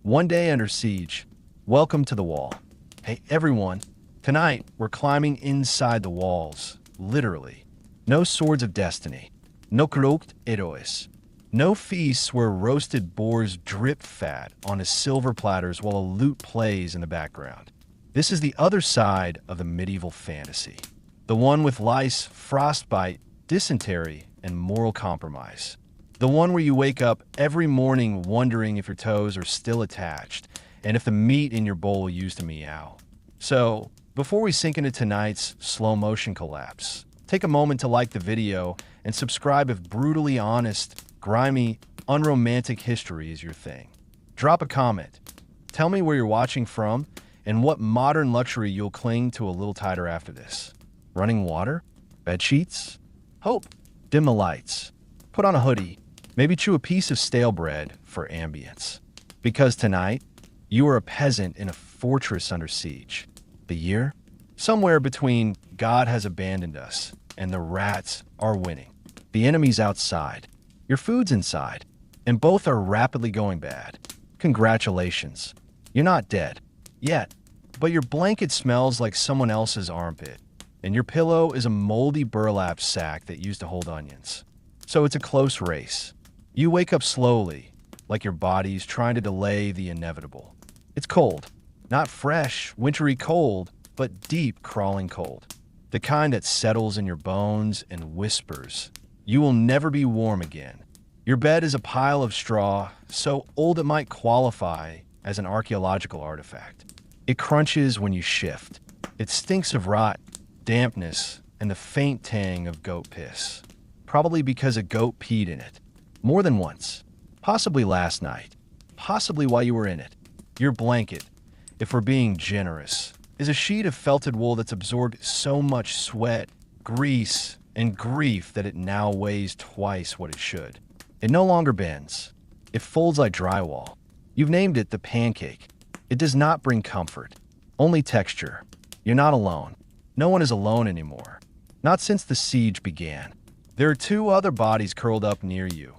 One day under siege. Welcome to the wall. Hey everyone, tonight we're climbing inside the walls, literally. No swords of destiny, no cloaked heroes, no feasts where roasted boars drip fat on silver platters while a lute plays in the background. This is the other side of the medieval fantasy. The one with lice, frostbite, dysentery, and moral compromise. The one where you wake up every morning wondering if your toes are still attached and if the meat in your bowl used to meow. So, before we sink into tonight's slow motion collapse, take a moment to like the video and subscribe if brutally honest, grimy, unromantic history is your thing. Drop a comment. Tell me where you're watching from and what modern luxury you'll cling to a little tighter after this. Running water? Bed sheets? Hope. Dim the lights. Put on a hoodie. Maybe chew a piece of stale bread for ambience. Because tonight, you are a peasant in a fortress under siege. The year? Somewhere between God has abandoned us and the rats are winning. The enemy's outside. Your food's inside. And both are rapidly going bad. Congratulations. You're not dead. Yet. But your blanket smells like someone else's armpit. And your pillow is a moldy burlap sack that used to hold onions. So it's a close race. You wake up slowly, like your body's trying to delay the inevitable. It's cold. Not fresh, wintry cold, but deep, crawling cold. The kind that settles in your bones and whispers, "You will never be warm again." Your bed is a pile of straw, so old it might qualify as an archaeological artifact. It crunches when you shift. It stinks of rot, dampness, and the faint tang of goat piss. Probably because a goat peed in it. More than once. Possibly last night. Possibly while you were in it. Your blanket, if we're being generous, is a sheet of felted wool that's absorbed so much sweat, grease, and grief that it now weighs twice what it should. It no longer bends. It folds like drywall. You've named it the pancake. It does not bring comfort, only texture. You're not alone. No one is alone anymore. Not since the siege began. There are two other bodies curled up near you.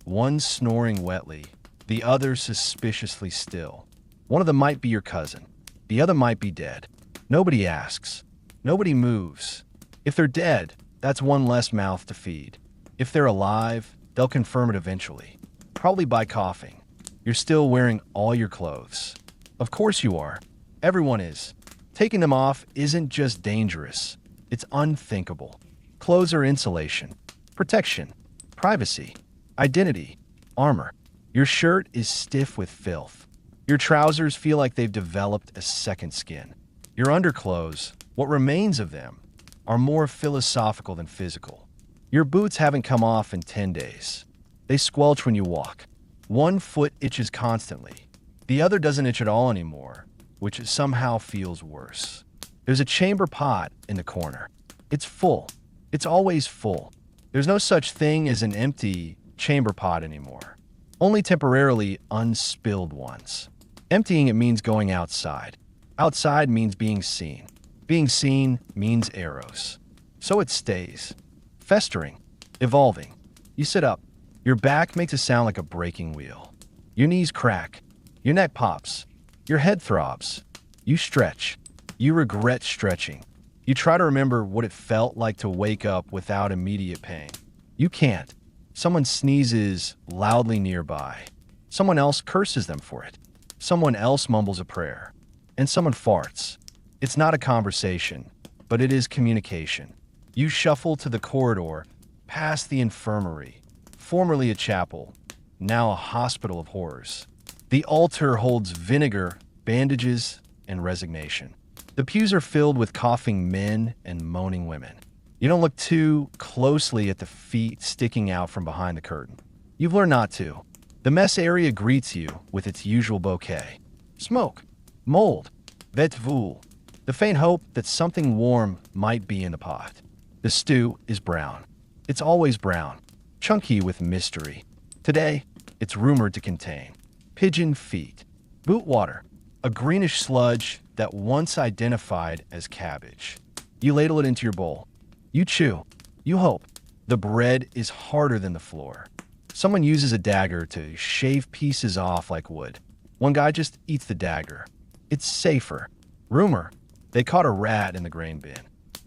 One snoring wetly, the other suspiciously still. One of them might be your cousin. The other might be dead. Nobody asks. Nobody moves. If they're dead, that's one less mouth to feed. If they're alive, they'll confirm it eventually. Probably by coughing. You're still wearing all your clothes. Of course you are. Everyone is. Taking them off isn't just dangerous. It's unthinkable. Clothes are insulation, protection, privacy, identity, armor. Your shirt is stiff with filth. Your trousers feel like they've developed a second skin. Your underclothes, what remains of them, are more philosophical than physical. Your boots haven't come off in 10 days. They squelch when you walk. One foot itches constantly. The other doesn't itch at all anymore, which somehow feels worse. There's a chamber pot in the corner. It's full. It's always full. There's no such thing as an empty chamber pot anymore. Only temporarily unspilled ones. Emptying it means going outside. Outside means being seen. Being seen means arrows. So it stays. Festering. Evolving. You sit up. Your back makes a sound like a breaking wheel. Your knees crack. Your neck pops. Your head throbs. You stretch. You regret stretching. You try to remember what it felt like to wake up without immediate pain. You can't. Someone sneezes loudly nearby. Someone else curses them for it. Someone else mumbles a prayer. And someone farts. It's not a conversation, but it is communication. You shuffle to the corridor, past the infirmary, formerly a chapel, now a hospital of horrors. The altar holds vinegar, bandages, and resignation. The pews are filled with coughing men and moaning women. You don't look too closely at the feet sticking out from behind the curtain. You've learned not to. The mess area greets you with its usual bouquet. Smoke, mold, vetvool, the faint hope that something warm might be in the pot. The stew is brown. It's always brown, chunky with mystery. Today, it's rumored to contain pigeon feet, boot water, a greenish sludge that once identified as cabbage. You ladle it into your bowl. You chew. You hope. The bread is harder than the floor. Someone uses a dagger to shave pieces off like wood. One guy just eats the dagger. It's safer. Rumor, they caught a rat in the grain bin.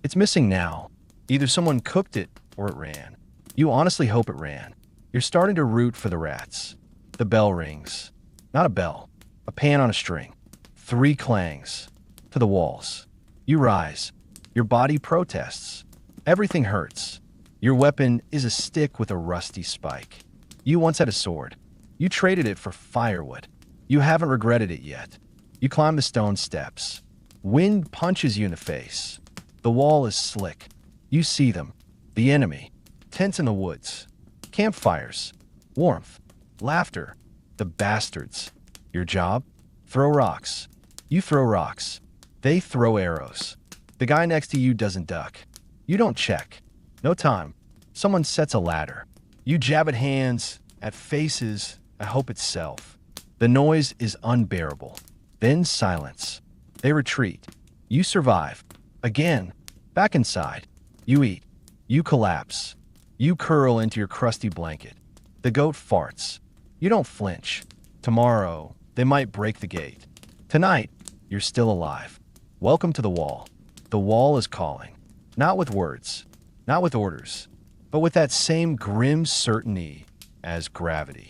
It's missing now. Either someone cooked it or it ran. You honestly hope it ran. You're starting to root for the rats. The bell rings. Not a bell. A pan on a string. 3 clangs. To the walls. You rise. Your body protests. Everything hurts. Your weapon is a stick with a rusty spike. You once had a sword. You traded it for firewood. You haven't regretted it yet. You climb the stone steps. Wind punches you in the face. The wall is slick. You see them. The enemy. Tents in the woods. Campfires. Warmth. Laughter. The bastards. Your job? Throw rocks. You throw rocks. They throw arrows. The guy next to you doesn't duck. You don't check. No time. Someone sets a ladder. You jab at hands, at faces, at hope itself. The noise is unbearable. Then silence. They retreat. You survive. Again. Back inside. You eat. You collapse. You curl into your crusty blanket. The goat farts. You don't flinch. Tomorrow, they might break the gate. Tonight, you're still alive. Welcome to the wall. The wall is calling. Not with words. Not with orders. But with that same grim certainty as gravity.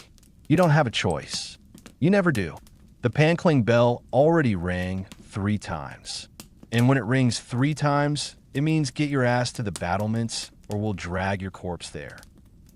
You don't have a choice. You never do. The pancling bell already rang 3 times. And when it rings 3 times, it means get your ass to the battlements or we'll drag your corpse there.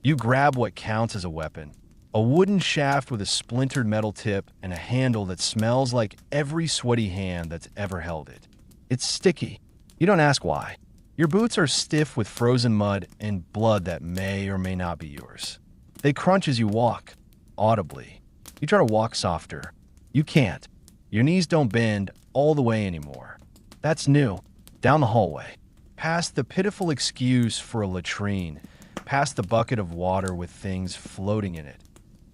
You grab what counts as a weapon. A wooden shaft with a splintered metal tip and a handle that smells like every sweaty hand that's ever held it. It's sticky. You don't ask why. Your boots are stiff with frozen mud and blood that may or may not be yours. They crunch as you walk, audibly. You try to walk softer. You can't. Your knees don't bend all the way anymore. That's new. Down the hallway. Past the pitiful excuse for a latrine. Past the bucket of water with things floating in it.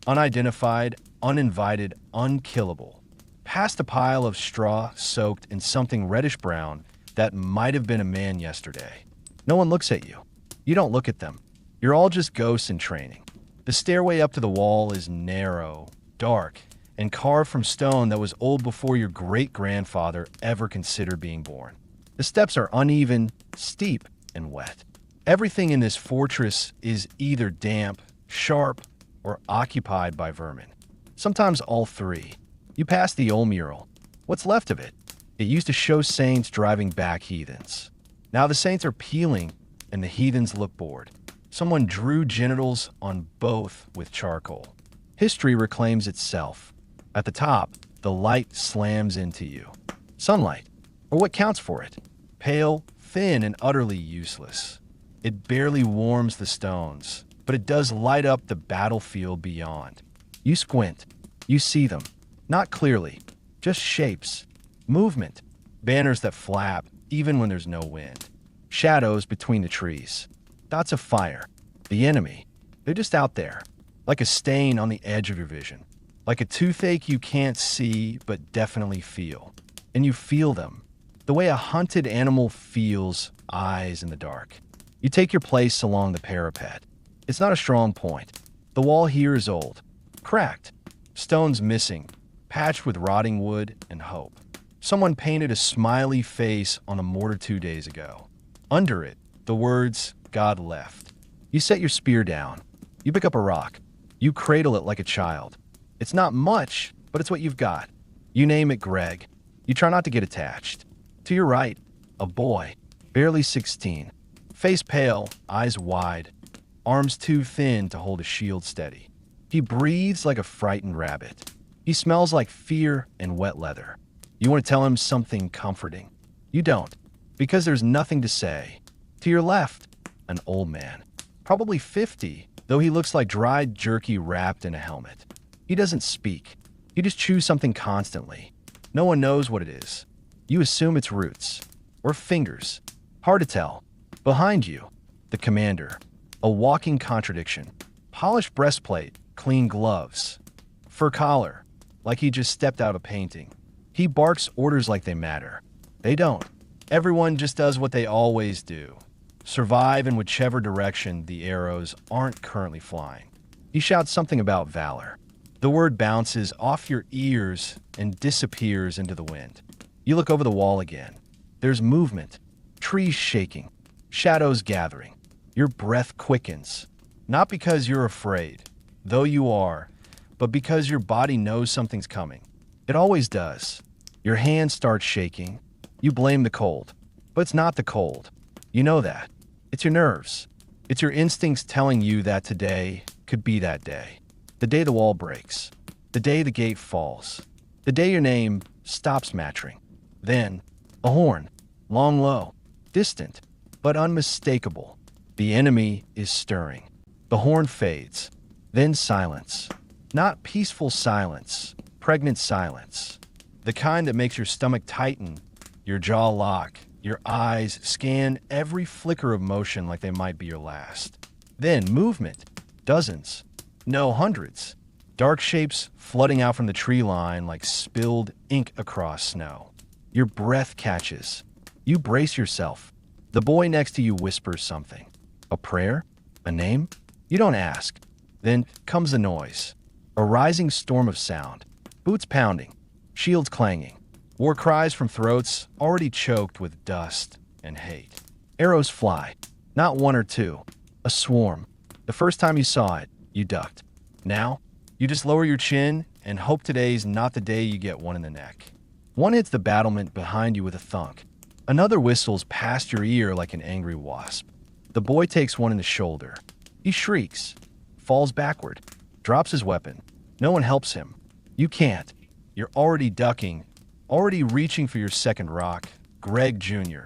Unidentified, uninvited, unkillable. Past a pile of straw soaked in something reddish-brown that might have been a man yesterday. No one looks at you. You don't look at them. You're all just ghosts in training. The stairway up to the wall is narrow, dark, and carved from stone that was old before your great-grandfather ever considered being born. The steps are uneven, steep, and wet. Everything in this fortress is either damp, sharp, or occupied by vermin. Sometimes all 3. You pass the old mural. What's left of it? It used to show saints driving back heathens. Now the saints are peeling, and the heathens look bored. Someone drew genitals on both with charcoal. History reclaims itself. At the top, the light slams into you. Sunlight, or what counts for it. Pale, thin, and utterly useless. It barely warms the stones, but it does light up the battlefield beyond. You squint. You see them. Not clearly. Just shapes. Movement. Banners that flap, even when there's no wind. Shadows between the trees. Dots of fire. The enemy. They're just out there. Like a stain on the edge of your vision. Like a toothache you can't see, but definitely feel. And you feel them. The way a hunted animal feels eyes in the dark. You take your place along the parapet. It's not a strong point. The wall here is old. Cracked. Stones missing. Patched with rotting wood and hope. Someone painted a smiley face on a mortar 2 days ago. Under it, the words, God left. You set your spear down. You pick up a rock. You cradle it like a child. It's not much, but it's what you've got. You name it Greg. You try not to get attached. To your right, a boy, barely 16. Face pale, eyes wide, arms too thin to hold a shield steady. He breathes like a frightened rabbit. He smells like fear and wet leather. You want to tell him something comforting. You don't, because there's nothing to say. To your left, an old man, probably 50, though he looks like dried jerky wrapped in a helmet. He doesn't speak. He just chews something constantly. No one knows what it is. You assume it's roots. Or fingers. Hard to tell. Behind you, the commander. A walking contradiction. Polished breastplate, clean gloves. Fur collar, like he just stepped out of a painting. He barks orders like they matter. They don't. Everyone just does what they always do. Survive in whichever direction the arrows aren't currently flying. He shouts something about valor. The word bounces off your ears and disappears into the wind. You look over the wall again. There's movement, trees shaking, shadows gathering. Your breath quickens, not because you're afraid, though you are, but because your body knows something's coming. It always does. Your hands start shaking. You blame the cold, but it's not the cold. You know that. It's your nerves. It's your instincts telling you that today could be that day. The day the wall breaks. The day the gate falls. The day your name stops mattering. Then, a horn. Long, low. Distant, but unmistakable. The enemy is stirring. The horn fades. Then silence. Not peaceful silence. Pregnant silence. The kind that makes your stomach tighten, your jaw lock, your eyes scan every flicker of motion like they might be your last. Then movement. Dozens. No, hundreds. Dark shapes flooding out from the tree line like spilled ink across snow. Your breath catches. You brace yourself. The boy next to you whispers something. A prayer? A name? You don't ask. Then comes the noise. A rising storm of sound. Boots pounding. Shields clanging. War cries from throats already choked with dust and hate. Arrows fly. Not one or two. A swarm. The first time you saw it, you ducked. Now, you just lower your chin and hope today's not the day you get one in the neck. One hits the battlement behind you with a thunk. Another whistles past your ear like an angry wasp. The boy takes one in the shoulder. He shrieks, falls backward, drops his weapon. No one helps him. You can't. You're already ducking, already reaching for your second rock, Greg Jr.,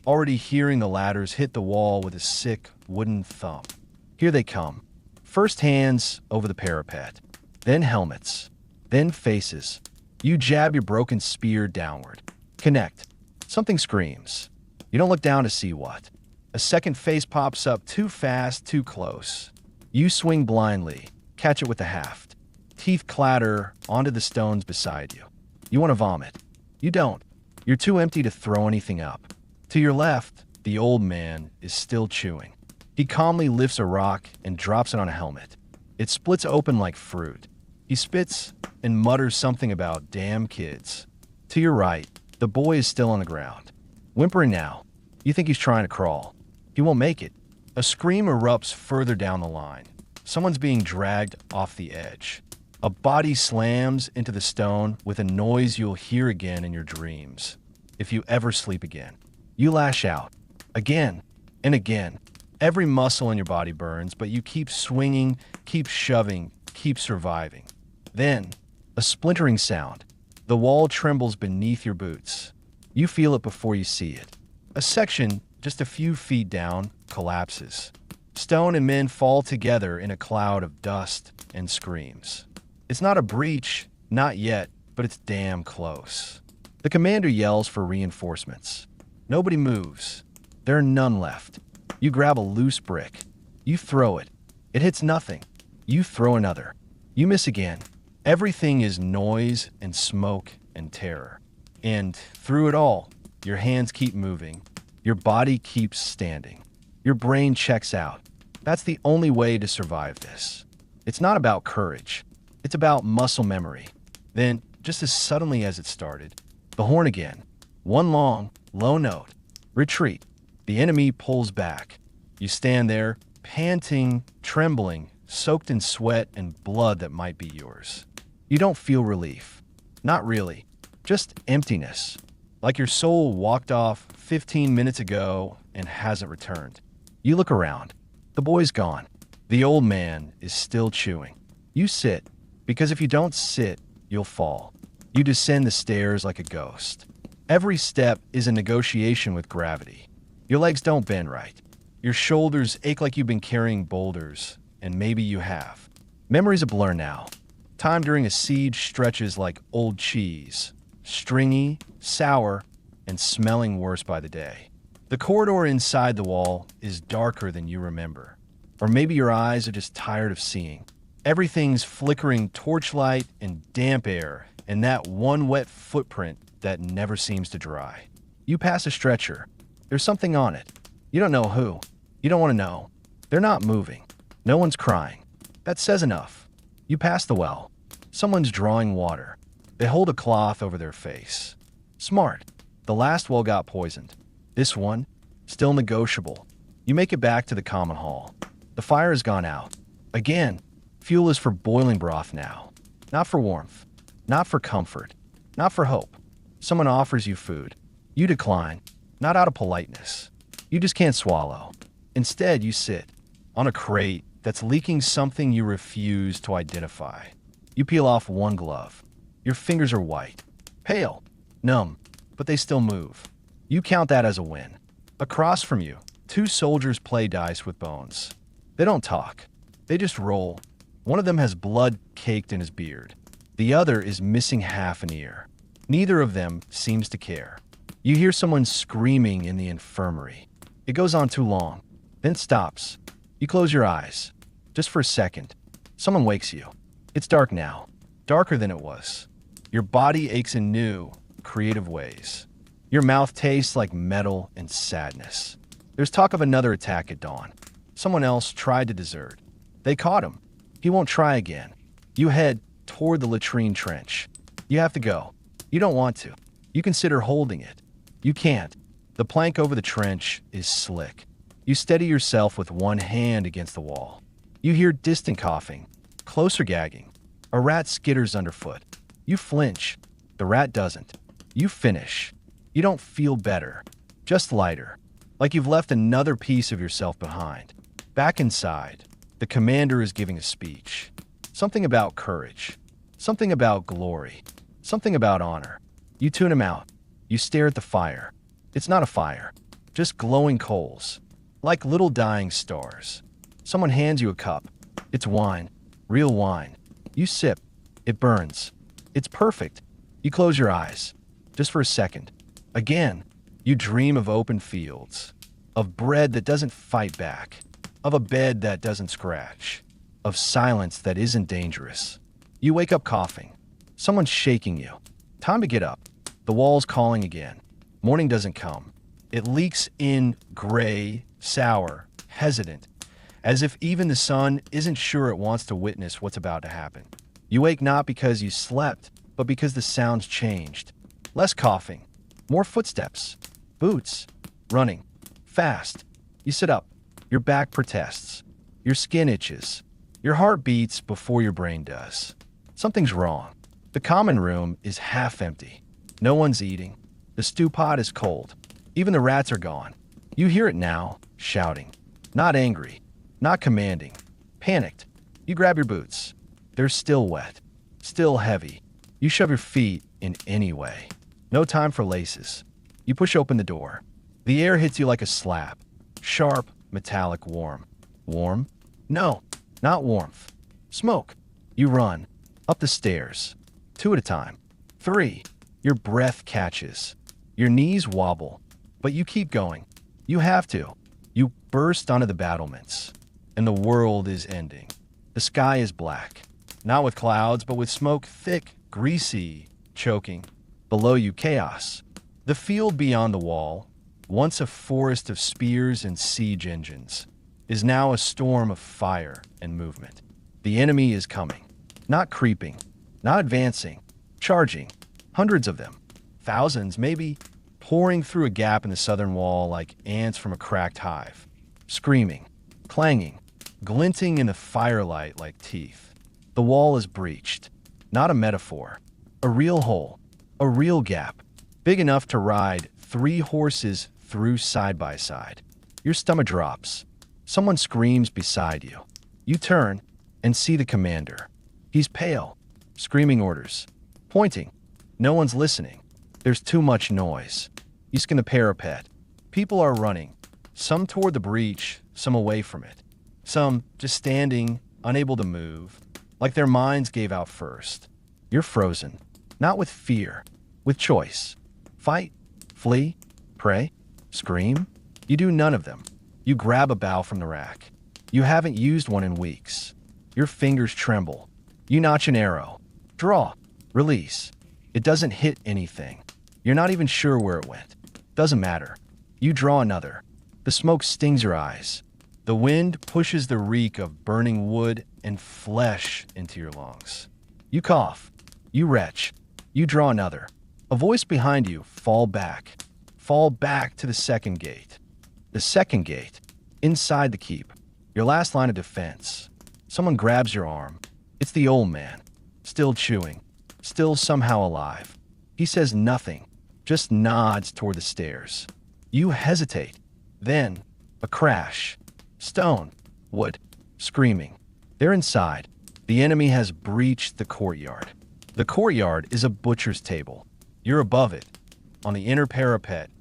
already hearing the ladders hit the wall with a sick wooden thump. Here they come. First hands over the parapet, then helmets, then faces. You jab your broken spear downward. Connect. Something screams. You don't look down to see what. A second face pops up too fast, too close. You swing blindly, catch it with the haft. Teeth clatter onto the stones beside you. You want to vomit. You don't. You're too empty to throw anything up. To your left, the old man is still chewing. He calmly lifts a rock and drops it on a helmet. It splits open like fruit. He spits and mutters something about damn kids. To your right, the boy is still on the ground. Whimpering now. You think he's trying to crawl. He won't make it. A scream erupts further down the line. Someone's being dragged off the edge. A body slams into the stone with a noise you'll hear again in your dreams. If you ever sleep again. You lash out. Again and again. Every muscle in your body burns, but you keep swinging, keep shoving, keep surviving. Then, a splintering sound. The wall trembles beneath your boots. You feel it before you see it. A section, just a few feet down, collapses. Stone and men fall together in a cloud of dust and screams. It's not a breach, not yet, but it's damn close. The commander yells for reinforcements. Nobody moves. There are none left. You grab a loose brick. You throw it. It hits nothing. You throw another. You miss again. Everything is noise and smoke and terror. And through it all, your hands keep moving. Your body keeps standing. Your brain checks out. That's the only way to survive this. It's not about courage. It's about muscle memory. Then, just as suddenly as it started, the horn again. One long, low note. Retreat. The enemy pulls back. You stand there, panting, trembling, soaked in sweat and blood that might be yours. You don't feel relief. Not really. Just emptiness. Like your soul walked off 15 minutes ago and hasn't returned. You look around. The boy's gone. The old man is still chewing. You sit, because if you don't sit, you'll fall. You descend the stairs like a ghost. Every step is a negotiation with gravity. Your legs don't bend right. Your shoulders ache like you've been carrying boulders, and maybe you have. Memory's a blur now. Time during a siege stretches like old cheese, stringy, sour, and smelling worse by the day. The corridor inside the wall is darker than you remember. Or maybe your eyes are just tired of seeing. Everything's flickering torchlight and damp air, and that one wet footprint that never seems to dry. You pass a stretcher. There's something on it. You don't know who. You don't want to know. They're not moving. No one's crying. That says enough. You pass the well. Someone's drawing water. They hold a cloth over their face. Smart. The last well got poisoned. This one, still negotiable. You make it back to the common hall. The fire has gone out. Again, fuel is for boiling broth now. Not for warmth. Not for comfort. Not for hope. Someone offers you food. You decline. Not out of politeness. You just can't swallow. Instead, you sit on a crate that's leaking something you refuse to identify. You peel off one glove. Your fingers are white, pale, numb, but they still move. You count that as a win. Across from you, two soldiers play dice with bones. They don't talk. They just roll. One of them has blood caked in his beard. The other is missing half an ear. Neither of them seems to care. You hear someone screaming in the infirmary. It goes on too long, then stops. You close your eyes. Just for a second. Someone wakes you. It's dark now. Darker than it was. Your body aches in new, creative ways. Your mouth tastes like metal and sadness. There's talk of another attack at dawn. Someone else tried to desert. They caught him. He won't try again. You head toward the latrine trench. You have to go. You don't want to. You consider holding it. You can't. The plank over the trench is slick. You steady yourself with one hand against the wall. You hear distant coughing, closer gagging. A rat skitters underfoot. You flinch. The rat doesn't. You finish. You don't feel better, just lighter, like you've left another piece of yourself behind. Back inside, the commander is giving a speech. Something about courage. Something about glory. Something about honor. You tune him out. You stare at the fire. It's not a fire, just glowing coals, like little dying stars. Someone hands you a cup. It's wine, real wine. You sip. It burns. It's perfect. You close your eyes, just for a second. Again, you dream of open fields, of bread that doesn't fight back, of a bed that doesn't scratch, of silence that isn't dangerous. You wake up coughing. Someone's shaking you. Time to get up. The wall's calling again. Morning doesn't come. It leaks in gray, sour, hesitant, as if even the sun isn't sure it wants to witness what's about to happen. You wake not because you slept, but because the sound's changed. Less coughing, more footsteps, boots, running, fast. You sit up. Your back protests. Your skin itches. Your heart beats before your brain does. Something's wrong. The common room is half empty. No one's eating. The stew pot is cold. Even the rats are gone. You hear it now, shouting. Not angry. Not commanding. Panicked. You grab your boots. They're still wet. Still heavy. You shove your feet in any way. No time for laces. You push open the door. The air hits you like a slap. Sharp, metallic, warm. Warm? No, not warmth. Smoke. You run. Up the stairs. 2 at a time. 3. Your breath catches. Your knees wobble. But you keep going. You have to. You burst onto the battlements. And the world is ending. The sky is black. Not with clouds, but with smoke thick, greasy, choking. Below you, chaos. The field beyond the wall, once a forest of spears and siege engines, is now a storm of fire and movement. The enemy is coming. Not creeping. Not advancing. Charging. Hundreds of them. Thousands, maybe, pouring through a gap in the southern wall like ants from a cracked hive. Screaming. Clanging. Glinting in the firelight like teeth. The wall is breached. Not a metaphor. A real hole. A real gap. Big enough to ride 3 horses through side by side. Your stomach drops. Someone screams beside you. You turn and see the commander. He's pale. Screaming orders. Pointing. No one's listening. There's too much noise. You scan the parapet. People are running. Some toward the breach, some away from it. Some just standing, unable to move, like their minds gave out first. You're frozen. Not with fear, with choice. Fight, flee, pray, scream. You do none of them. You grab a bow from the rack. You haven't used one in weeks. Your fingers tremble. You notch an arrow. Draw. Release. It doesn't hit anything. You're not even sure where it went. Doesn't matter. You draw another. The smoke stings your eyes. The wind pushes the reek of burning wood and flesh into your lungs. You cough. You retch. You draw another. A voice behind you, fall back. Fall back to the second gate. The second gate. Inside the keep. Your last line of defense. Someone grabs your arm. It's the old man. Still chewing. Still somehow alive. He says nothing. Just nods toward the stairs. You hesitate. Then, a crash. Stone. Wood. Screaming. They're inside. The enemy has breached the courtyard. The courtyard is a butcher's table. You're above it, on the inner parapet,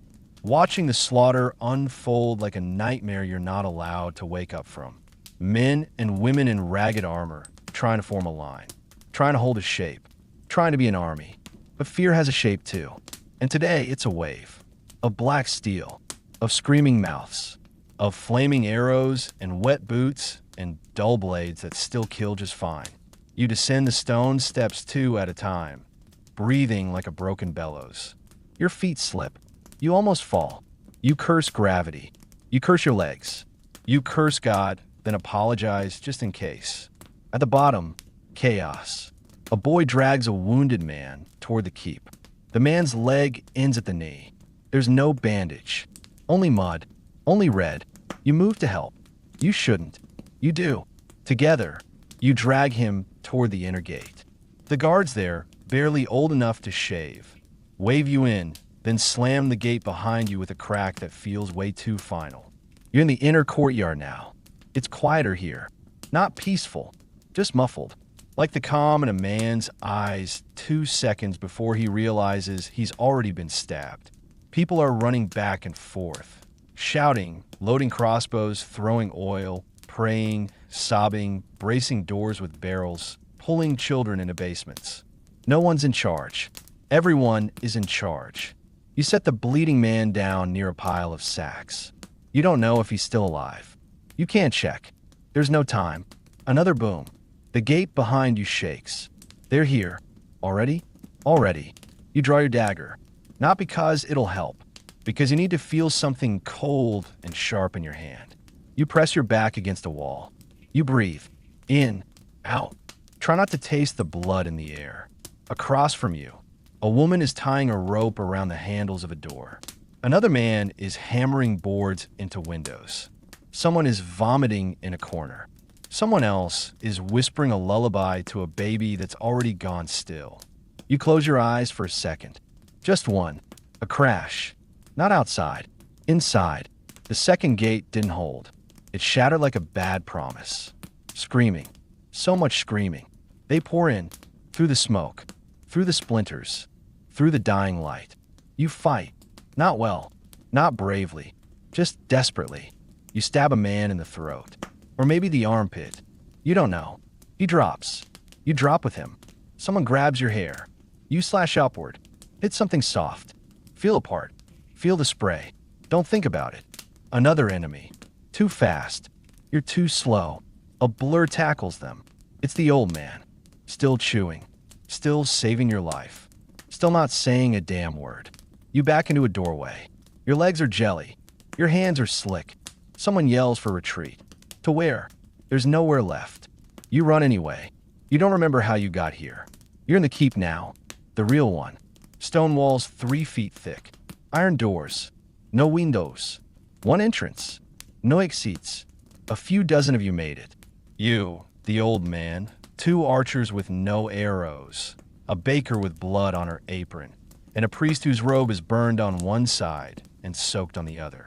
watching the slaughter unfold like a nightmare you're not allowed to wake up from. Men and women in ragged armor, trying to form a line, trying to hold a shape, trying to be an army. But fear has a shape too. And today it's a wave of black steel, of screaming mouths, of flaming arrows and wet boots and dull blades that still kill just fine. You descend the stone steps 2 at a time, breathing like a broken bellows. Your feet slip. You almost fall. You curse gravity. You curse your legs. You curse God, then apologize just in case. At the bottom, chaos. A boy drags a wounded man toward the keep. The man's leg ends at the knee. There's no bandage. Only mud. Only red. You move to help. You shouldn't. You do. Together, you drag him toward the inner gate. The guards there, barely old enough to shave, wave you in, then slam the gate behind you with a crack that feels way too final. You're in the inner courtyard now. It's quieter here. Not peaceful, just muffled. Like the calm in a man's eyes 2 seconds before he realizes he's already been stabbed. People are running back and forth, shouting, loading crossbows, throwing oil, praying, sobbing, bracing doors with barrels, pulling children into basements. No one's in charge. Everyone is in charge. You set the bleeding man down near a pile of sacks. You don't know if he's still alive. You can't check. There's no time. Another boom. The gate behind you shakes. They're here. Already? Already. You draw your dagger. Not because it'll help. Because you need to feel something cold and sharp in your hand. You press your back against a wall. You breathe. In. Out. Try not to taste the blood in the air. Across from you, a woman is tying a rope around the handles of a door. Another man is hammering boards into windows. Someone is vomiting in a corner. Someone else is whispering a lullaby to a baby that's already gone still. You close your eyes for a second. Just one. A crash. Not outside. Inside. The second gate didn't hold. It shattered like a bad promise. Screaming. So much screaming. They pour in. Through the smoke. Through the splinters. Through the dying light. You fight. Not well. Not bravely. Just desperately. You stab a man in the throat. Or maybe the armpit. You don't know. He drops. You drop with him. Someone grabs your hair. You slash upward. Hit something soft. Feel a part. Feel the spray. Don't think about it. Another enemy. Too fast. You're too slow. A blur tackles them. It's the old man. Still chewing. Still saving your life. Still not saying a damn word. You back into a doorway. Your legs are jelly. Your hands are slick. Someone yells for retreat. To where? There's nowhere left. You run anyway. You don't remember how you got here. You're in the keep now. The real one. Stone walls 3 feet thick. Iron doors. No windows. One entrance. No exits. A few dozen of you made it. You, the old man, 2 archers with no arrows, a baker with blood on her apron, and a priest whose robe is burned on one side and soaked on the other.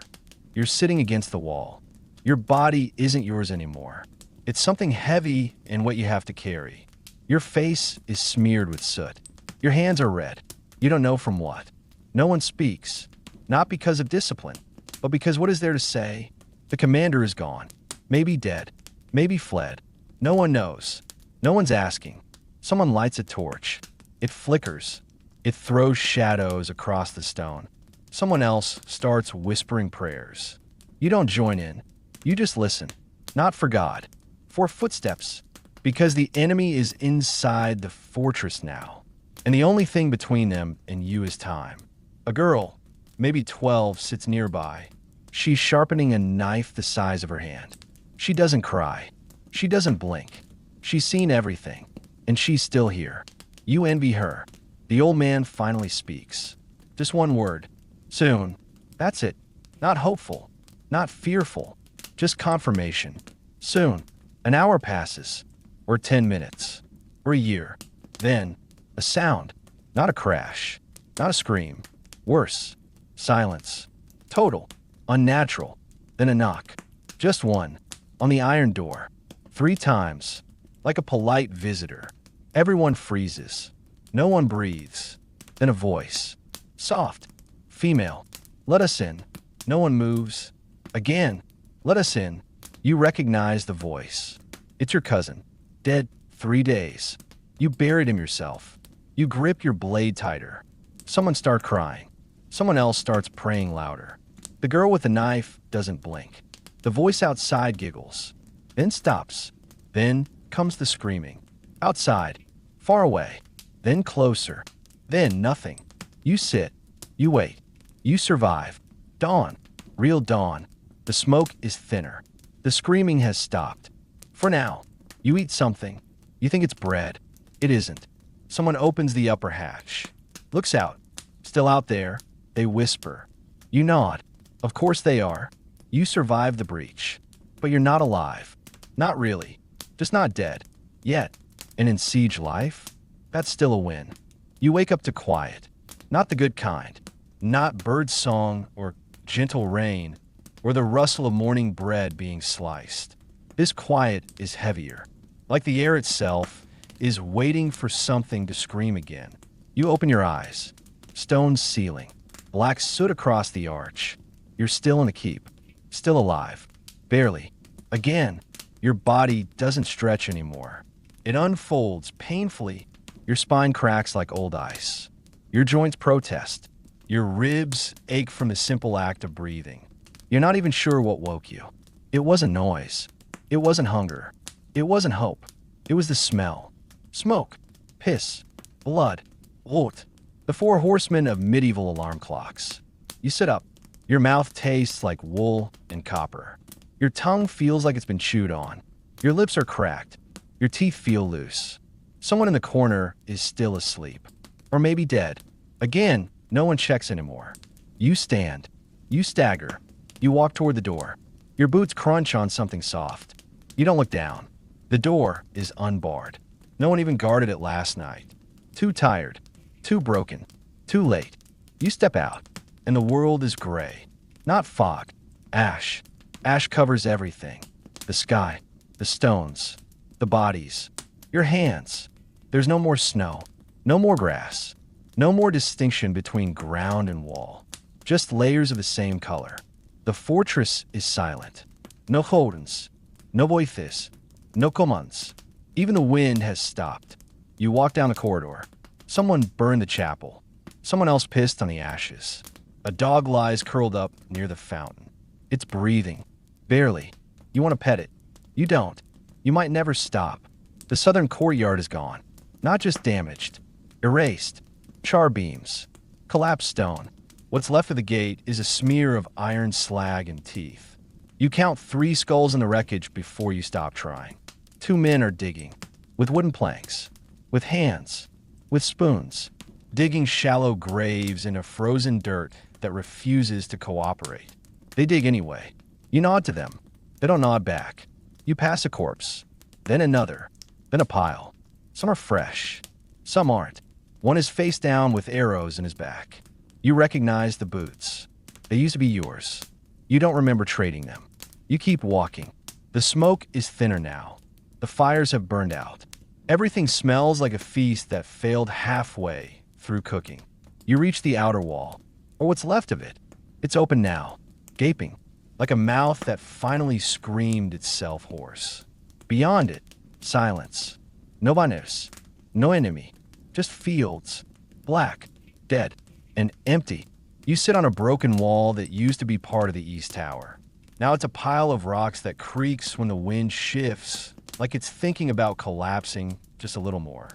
You're sitting against the wall. Your body isn't yours anymore. It's something heavy in what you have to carry. Your face is smeared with soot. Your hands are red. You don't know from what. No one speaks, not because of discipline, but because what is there to say? The commander is gone. Maybe dead. Maybe fled. No one knows. No one's asking. Someone lights a torch. It flickers. It throws shadows across the stone. Someone else starts whispering prayers. You don't join in. You just listen. Not for God. For footsteps. Because the enemy is inside the fortress now. And the only thing between them and you is time. A girl, maybe 12, sits nearby. She's sharpening a knife the size of her hand. She doesn't cry. She doesn't blink. She's seen everything. and she's still here. You envy her. The old man finally speaks. Just one word. Soon. That's it. Not hopeful. Not fearful. Just confirmation. Soon. An hour passes. Or 10 minutes. Or a year. Then, a sound. Not a crash. Not a scream. Worse. Silence. Total. Unnatural. Then a knock. Just one. On the iron door. 3 times. Like a polite visitor. Everyone freezes. No one breathes. Then a voice. Soft. Female. Let us in. No one moves. Again. Let us in. You recognize the voice. It's your cousin. Dead 3 days. You buried him yourself. You grip your blade tighter. Someone starts crying. Someone else starts praying louder. The girl with the knife doesn't blink. The voice outside giggles. Then stops. Then comes the screaming. Outside. Far away. Then closer. Then nothing. You sit. You wait. You survive. Dawn. Real dawn. The smoke is thinner. The screaming has stopped. For now. You eat something. You think it's bread. It isn't. Someone opens the upper hatch. Looks out. Still out there. They whisper. You nod. Of course they are. You survive the breach. But you're not alive. Not really. Just not dead. Yet. And in siege life, that's still a win. You wake up to quiet. Not the good kind. Not bird song or gentle rain or the rustle of morning bread being sliced. This quiet is heavier. Like the air itself is waiting for something to scream again. You open your eyes. Stone ceiling. Black soot across the arch. You're still in a keep. Still alive. Barely. Again, your body doesn't stretch anymore. It unfolds painfully. Your spine cracks like old ice. Your joints protest. Your ribs ache from the simple act of breathing. You're not even sure what woke you. It wasn't noise. It wasn't hunger. It wasn't hope. It was the smell. Smoke. Piss. Blood. Rot. The 4 horsemen of medieval alarm clocks. You sit up. Your mouth tastes like wool and copper. Your tongue feels like it's been chewed on. Your lips are cracked. Your teeth feel loose. Someone in the corner is still asleep. Or maybe dead. Again, no one checks anymore. You stand. You stagger. You walk toward the door. Your boots crunch on something soft. You don't look down. The door is unbarred. No one even guarded it last night. Too tired. Too broken. Too late. You step out, and the world is gray. Not fog. Ash. Ash covers everything. The sky. The stones. The bodies. Your hands. There's no more snow. No more grass. No more distinction between ground and wall. Just layers of the same color. The fortress is silent. No holdens. No voices. No commands. Even the wind has stopped. You walk down the corridor. Someone burned the chapel. Someone else pissed on the ashes. A dog lies curled up near the fountain. It's breathing. Barely. You want to pet it. You don't. You might never stop. The southern courtyard is gone. Not just damaged. Erased. Char beams. Collapsed stone. What's left of the gate is a smear of iron slag and teeth. You count 3 skulls in the wreckage before you stop trying. 2 men are digging. With wooden planks. With hands. With spoons. Digging shallow graves in a frozen dirt that refuses to cooperate. They dig anyway. You nod to them. They don't nod back. You pass a corpse. Then another. Then a pile. Some are fresh. Some aren't. One is face down with arrows in his back. You recognize the boots. They used to be yours. You don't remember trading them. You keep walking. The smoke is thinner now. The fires have burned out. Everything smells like a feast that failed halfway through cooking. You reach the outer wall, or what's left of it. It's open now, gaping, like a mouth that finally screamed itself hoarse. Beyond it, silence. No banners, no enemy, just fields, black, dead, and empty. You sit on a broken wall that used to be part of the East Tower. Now it's a pile of rocks that creaks when the wind shifts, like it's thinking about collapsing just a little more.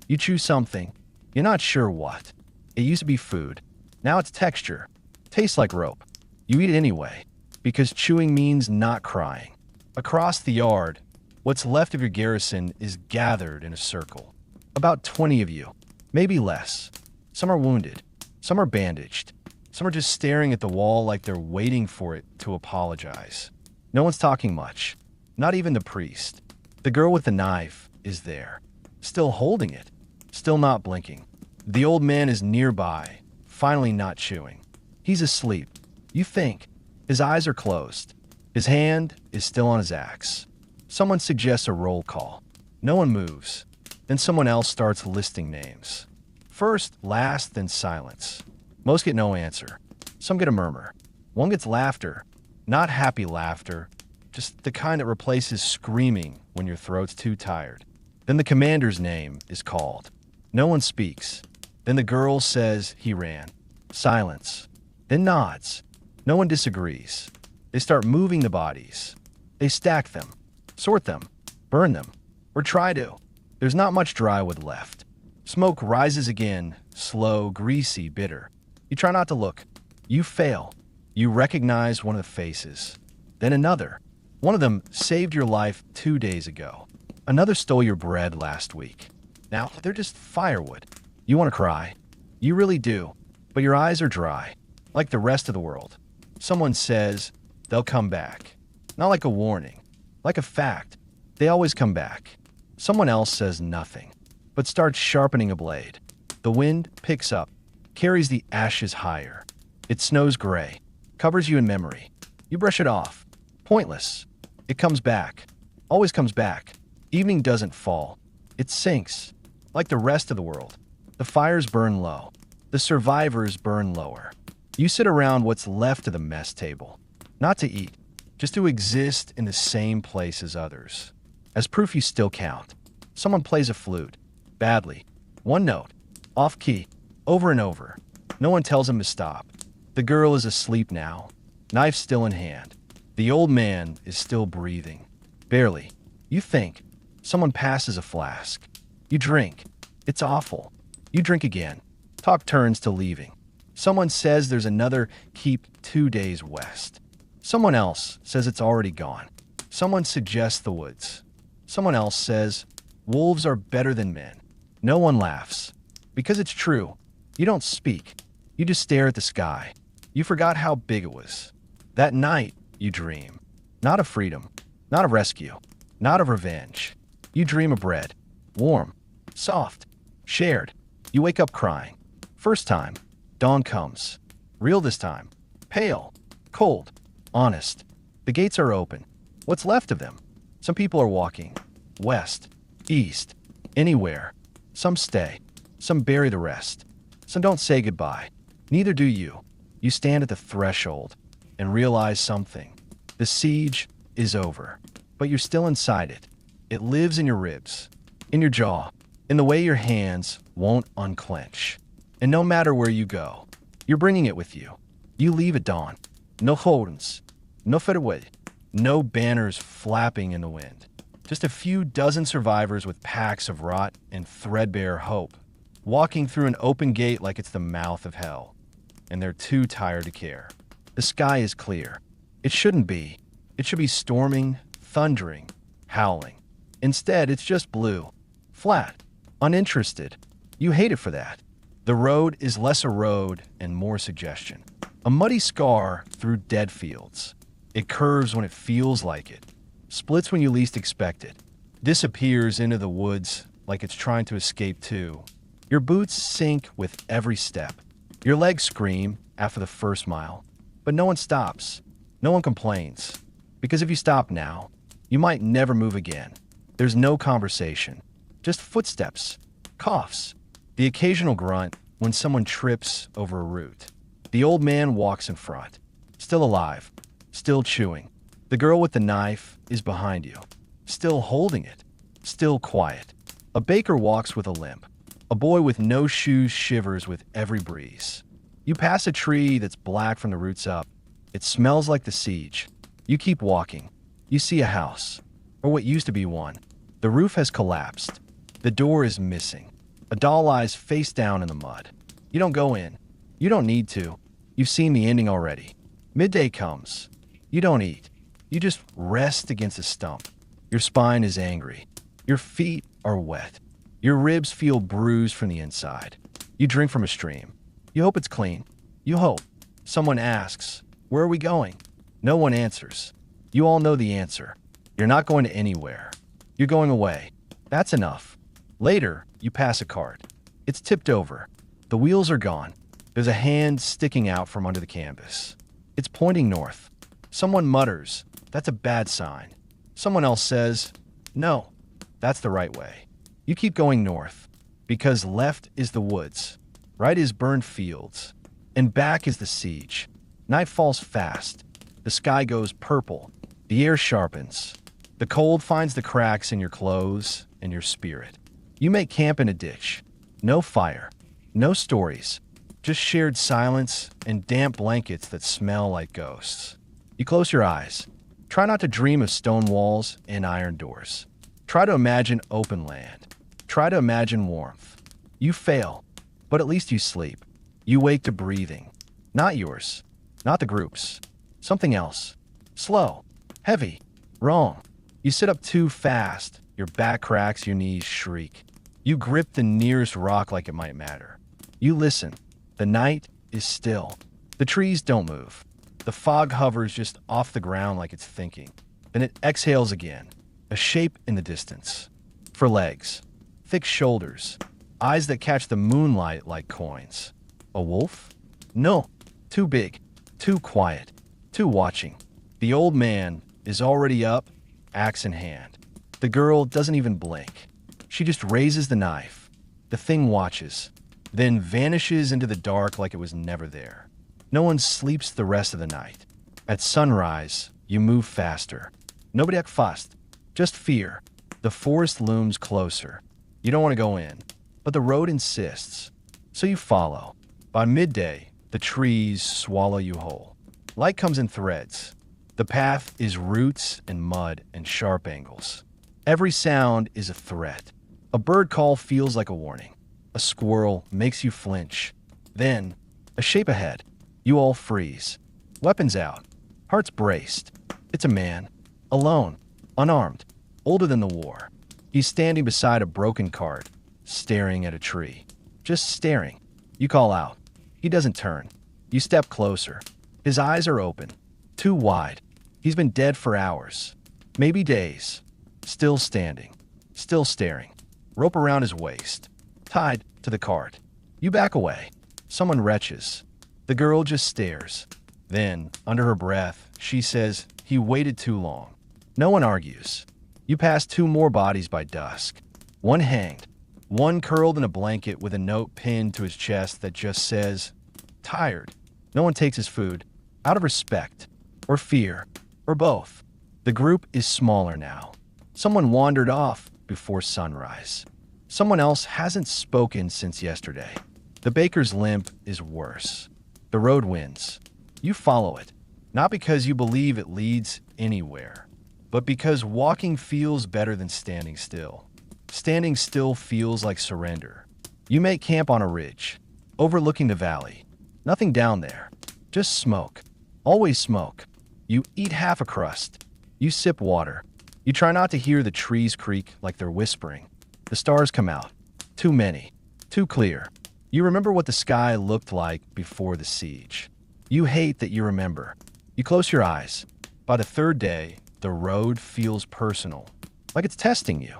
You choose something. You're not sure what. It used to be food. Now it's texture. Tastes like rope. You eat it anyway, because chewing means not crying. Across the yard, what's left of your garrison is gathered in a circle. About 20 of you, maybe less. Some are wounded, some are bandaged, some are just staring at the wall like they're waiting for it to apologize. No one's talking much, not even the priest. The girl with the knife is there, still holding it, still not blinking. The old man is nearby, finally not chewing. He's asleep. You think. His eyes are closed. His hand is still on his axe. Someone suggests a roll call. No one moves. Then someone else starts listing names. First, last, then silence. Most get no answer. Some get a murmur. One gets laughter. Not happy laughter, just the kind that replaces screaming when your throat's too tired. Then the commander's name is called. No one speaks. Then the girl says he ran. Silence. Then nods. No one disagrees. They start moving the bodies. They stack them, sort them, burn them, or try to. There's not much dry wood left. Smoke rises again, slow, greasy, bitter. You try not to look. You fail. You recognize one of the faces. Then another. One of them saved your life 2 days ago. Another stole your bread last week. Now, they're just firewood. You want to cry. You really do. But your eyes are dry, like the rest of the world. Someone says they'll come back. Not like a warning, like a fact. They always come back. Someone else says nothing, but starts sharpening a blade. The wind picks up, carries the ashes higher. It snows gray, covers you in memory. You brush it off. Pointless. It comes back. Always comes back. Evening doesn't fall. It sinks. Like the rest of the world. The fires burn low. The survivors burn lower. You sit around what's left of the mess table. Not to eat, just to exist in the same place as others. As proof you still count. Someone plays a flute. Badly. One note. Off key. Over and over. No one tells him to stop. The girl is asleep now. Knife still in hand. The old man is still breathing. Barely. You think. Someone passes a flask. You drink. It's awful. You drink again. Talk turns to leaving. Someone says there's another keep 2 days west. Someone else says it's already gone. Someone suggests the woods. Someone else says wolves are better than men. No one laughs. Because it's true. You don't speak. You just stare at the sky. You forgot how big it was. That night, you dream. Not of freedom. Not of rescue. Not of revenge. You dream of bread. Warm. Soft. Shared. You wake up crying. First time. Dawn comes. Real this time. Pale. Cold. Honest. The gates are open. What's left of them? Some people are walking. West. East. Anywhere. Some stay. Some bury the rest. Some don't say goodbye. Neither do you. You stand at the threshold and realize something. The siege is over. But you're still inside it. It lives in your ribs. In your jaw. In the way your hands won't unclench. And no matter where you go, you're bringing it with you. You leave at dawn. No holdens. No farewell. No banners flapping in the wind. Just a few dozen survivors with packs of rot and threadbare hope, walking through an open gate like it's the mouth of hell. And they're too tired to care. The sky is clear. It shouldn't be. It should be storming, thundering, howling. Instead, it's just blue. Flat. Uninterested. You hate it for that. The road is less a road and more suggestion. A muddy scar through dead fields. It curves when it feels like it. Splits when you least expect it. Disappears into the woods like it's trying to escape too. Your boots sink with every step. Your legs scream after the first mile. But no one stops. No one complains. Because if you stop now, you might never move again. There's no conversation. Just footsteps. Coughs. The occasional grunt when someone trips over a root. The old man walks in front. Still alive. Still chewing. The girl with the knife is behind you. Still holding it. Still quiet. A baker walks with a limp. A boy with no shoes shivers with every breeze. You pass a tree that's black from the roots up. It smells like the siege. You keep walking. You see a house. Or what used to be one. The roof has collapsed. The door is missing. A doll lies face down in the mud. You don't go in. You don't need to. You've seen the ending already. Midday comes. You don't eat. You just rest against a stump. Your spine is angry. Your feet are wet. Your ribs feel bruised from the inside. You drink from a stream. You hope it's clean. You hope. Someone asks, "Where are we going?" No one answers. You all know the answer. You're not going to anywhere. You're going away. That's enough. Later, you pass a cart. It's tipped over. The wheels are gone. There's a hand sticking out from under the canvas. It's pointing north. Someone mutters, "That's a bad sign." Someone else says, "No, that's the right way." You keep going north, because left is the woods, right is burned fields, and back is the siege. Night falls fast. The sky goes purple. The air sharpens. The cold finds the cracks in your clothes and your spirit. You make camp in a ditch. No fire. No stories. Just shared silence and damp blankets that smell like ghosts. You close your eyes. Try not to dream of stone walls and iron doors. Try to imagine open land. Try to imagine warmth. You fail, but at least you sleep. You wake to breathing. Not yours. Not the group's. Something else. Slow. Heavy. Wrong. You sit up too fast. Your back cracks, your knees shriek. You grip the nearest rock like it might matter. You listen. The night is still. The trees don't move. The fog hovers just off the ground like it's thinking. Then it exhales again. A shape in the distance. For legs. Thick shoulders. Eyes that catch the moonlight like coins. A wolf? No. Too big. Too quiet. Too watching. The old man is already up, axe in hand. The girl doesn't even blink. She just raises the knife. The thing watches, then vanishes into the dark like it was never there. No one sleeps the rest of the night. At sunrise, you move faster. Nobody act fast, just fear. The forest looms closer. You don't want to go in, but the road insists. So you follow. By midday, the trees swallow you whole. Light comes in threads. The path is roots and mud and sharp angles. Every sound is a threat. A bird call feels like a warning. A squirrel makes you flinch. Then, a shape ahead. You all freeze. Weapons out. Hearts braced. It's a man. Alone. Unarmed. Older than the war. He's standing beside a broken cart, staring at a tree. Just staring. You call out. He doesn't turn. You step closer. His eyes are open. Too wide. He's been dead for hours. Maybe days. Still standing. Still staring. Rope around his waist. Tied to the cart. You back away. Someone retches. The girl just stares. Then, under her breath, she says, "He waited too long." No one argues. You pass two more bodies by dusk. One hanged. One curled in a blanket with a note pinned to his chest that just says, "Tired." No one takes his food. Out of respect. Or fear. Or both. The group is smaller now. Someone wandered off before sunrise. Someone else hasn't spoken since yesterday. The baker's limp is worse. The road wins. You follow it. Not because you believe it leads anywhere, but because walking feels better than standing still. Standing still feels like surrender. You make camp on a ridge, overlooking the valley. Nothing down there. Just smoke. Always smoke. You eat half a crust. You sip water. You try not to hear the trees creak like they're whispering. The stars come out. Too many. Too clear. You remember what the sky looked like before the siege. You hate that you remember. You close your eyes. By the third day, the road feels personal. Like it's testing you.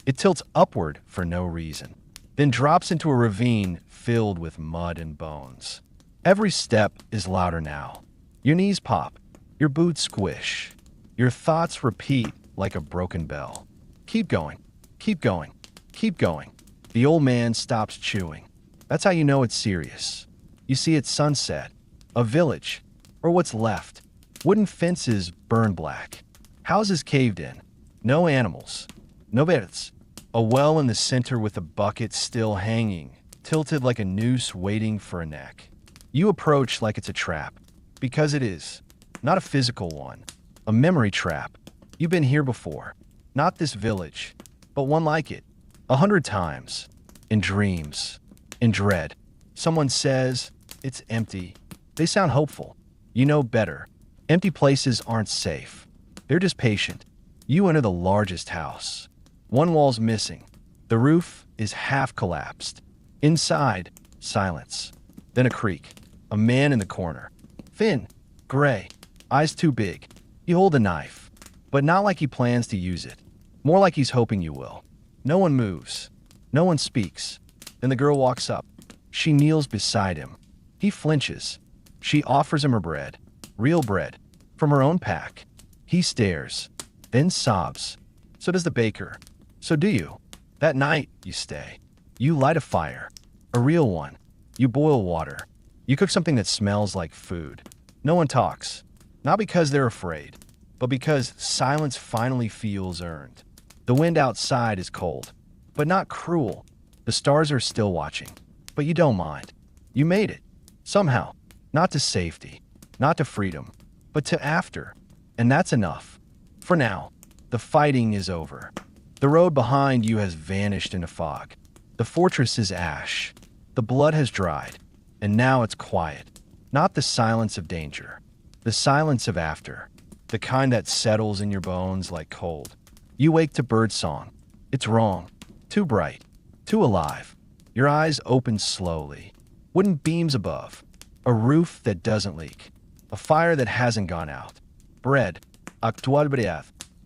It tilts upward for no reason. Then drops into a ravine filled with mud and bones. Every step is louder now. Your knees pop. Your boots squish. Your thoughts repeat like a broken bell. Keep going. Keep going. Keep going. The old man stops chewing. That's how you know it's serious. You see it's sunset. A village. Or what's left. Wooden fences burn black. Houses caved in. No animals. No beds. A well in the center with a bucket still hanging, tilted like a noose waiting for a neck. You approach like it's a trap. Because it is. Not a physical one. A memory trap. You've been here before. Not this village, but one like it. 100 times. In dreams. In dread. Someone says, "It's empty." They sound hopeful. You know better. Empty places aren't safe. They're just patient. You enter the largest house. One wall's missing. The roof is half collapsed. Inside, silence. Then a creak. A man in the corner. Thin, gray, eyes too big. He holds a knife, but not like he plans to use it. More like he's hoping you will. No one moves. No one speaks. Then the girl walks up. She kneels beside him. He flinches. She offers him her bread. Real bread. From her own pack. He stares. Then sobs. So does the baker. So do you. That night, you stay. You light a fire. A real one. You boil water. You cook something that smells like food. No one talks. Not because they're afraid, but because silence finally feels earned. The wind outside is cold, but not cruel. The stars are still watching, but you don't mind. You made it. Somehow. Not to safety, not to freedom, but to after. And that's enough. For now, the fighting is over. The road behind you has vanished in a fog. The fortress is ash. The blood has dried, and now it's quiet. Not the silence of danger. The silence of after. The kind that settles in your bones like cold. You wake to birdsong. It's wrong. Too bright. Too alive. Your eyes open slowly. Wooden beams above. A roof that doesn't leak. A fire that hasn't gone out. Bread. Actual bread.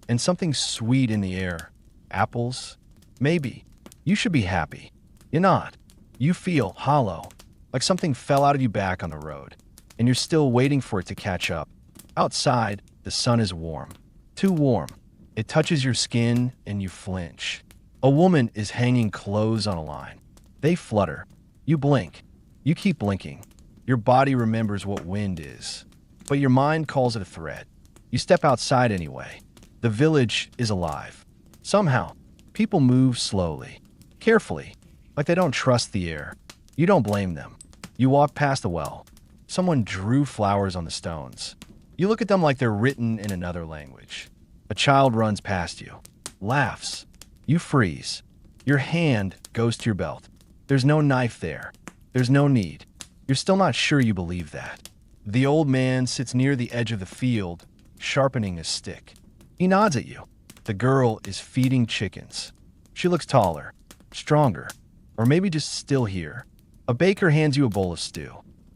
And something sweet in the air. Apples? Maybe. You should be happy. You're not. You feel hollow. Like something fell out of you back on the road. And you're still waiting for it to catch up. Outside, the sun is warm. Too warm. It touches your skin and you flinch. A woman is hanging clothes on a line. They flutter. You blink. You keep blinking. Your body remembers what wind is. But your mind calls it a threat. You step outside anyway. The village is alive. Somehow, people move slowly. Carefully. Like they don't trust the air. You don't blame them. You walk past a well. Someone drew flowers on the stones. You look at them like they're written in another language. A child runs past you. Laughs. You freeze. Your hand goes to your belt. There's no knife there. There's no need. You're still not sure you believe that. The old man sits near the edge of the field, sharpening his stick. He nods at you. The girl is feeding chickens. She looks taller, stronger, or maybe just still here. A baker hands you a bowl of stew.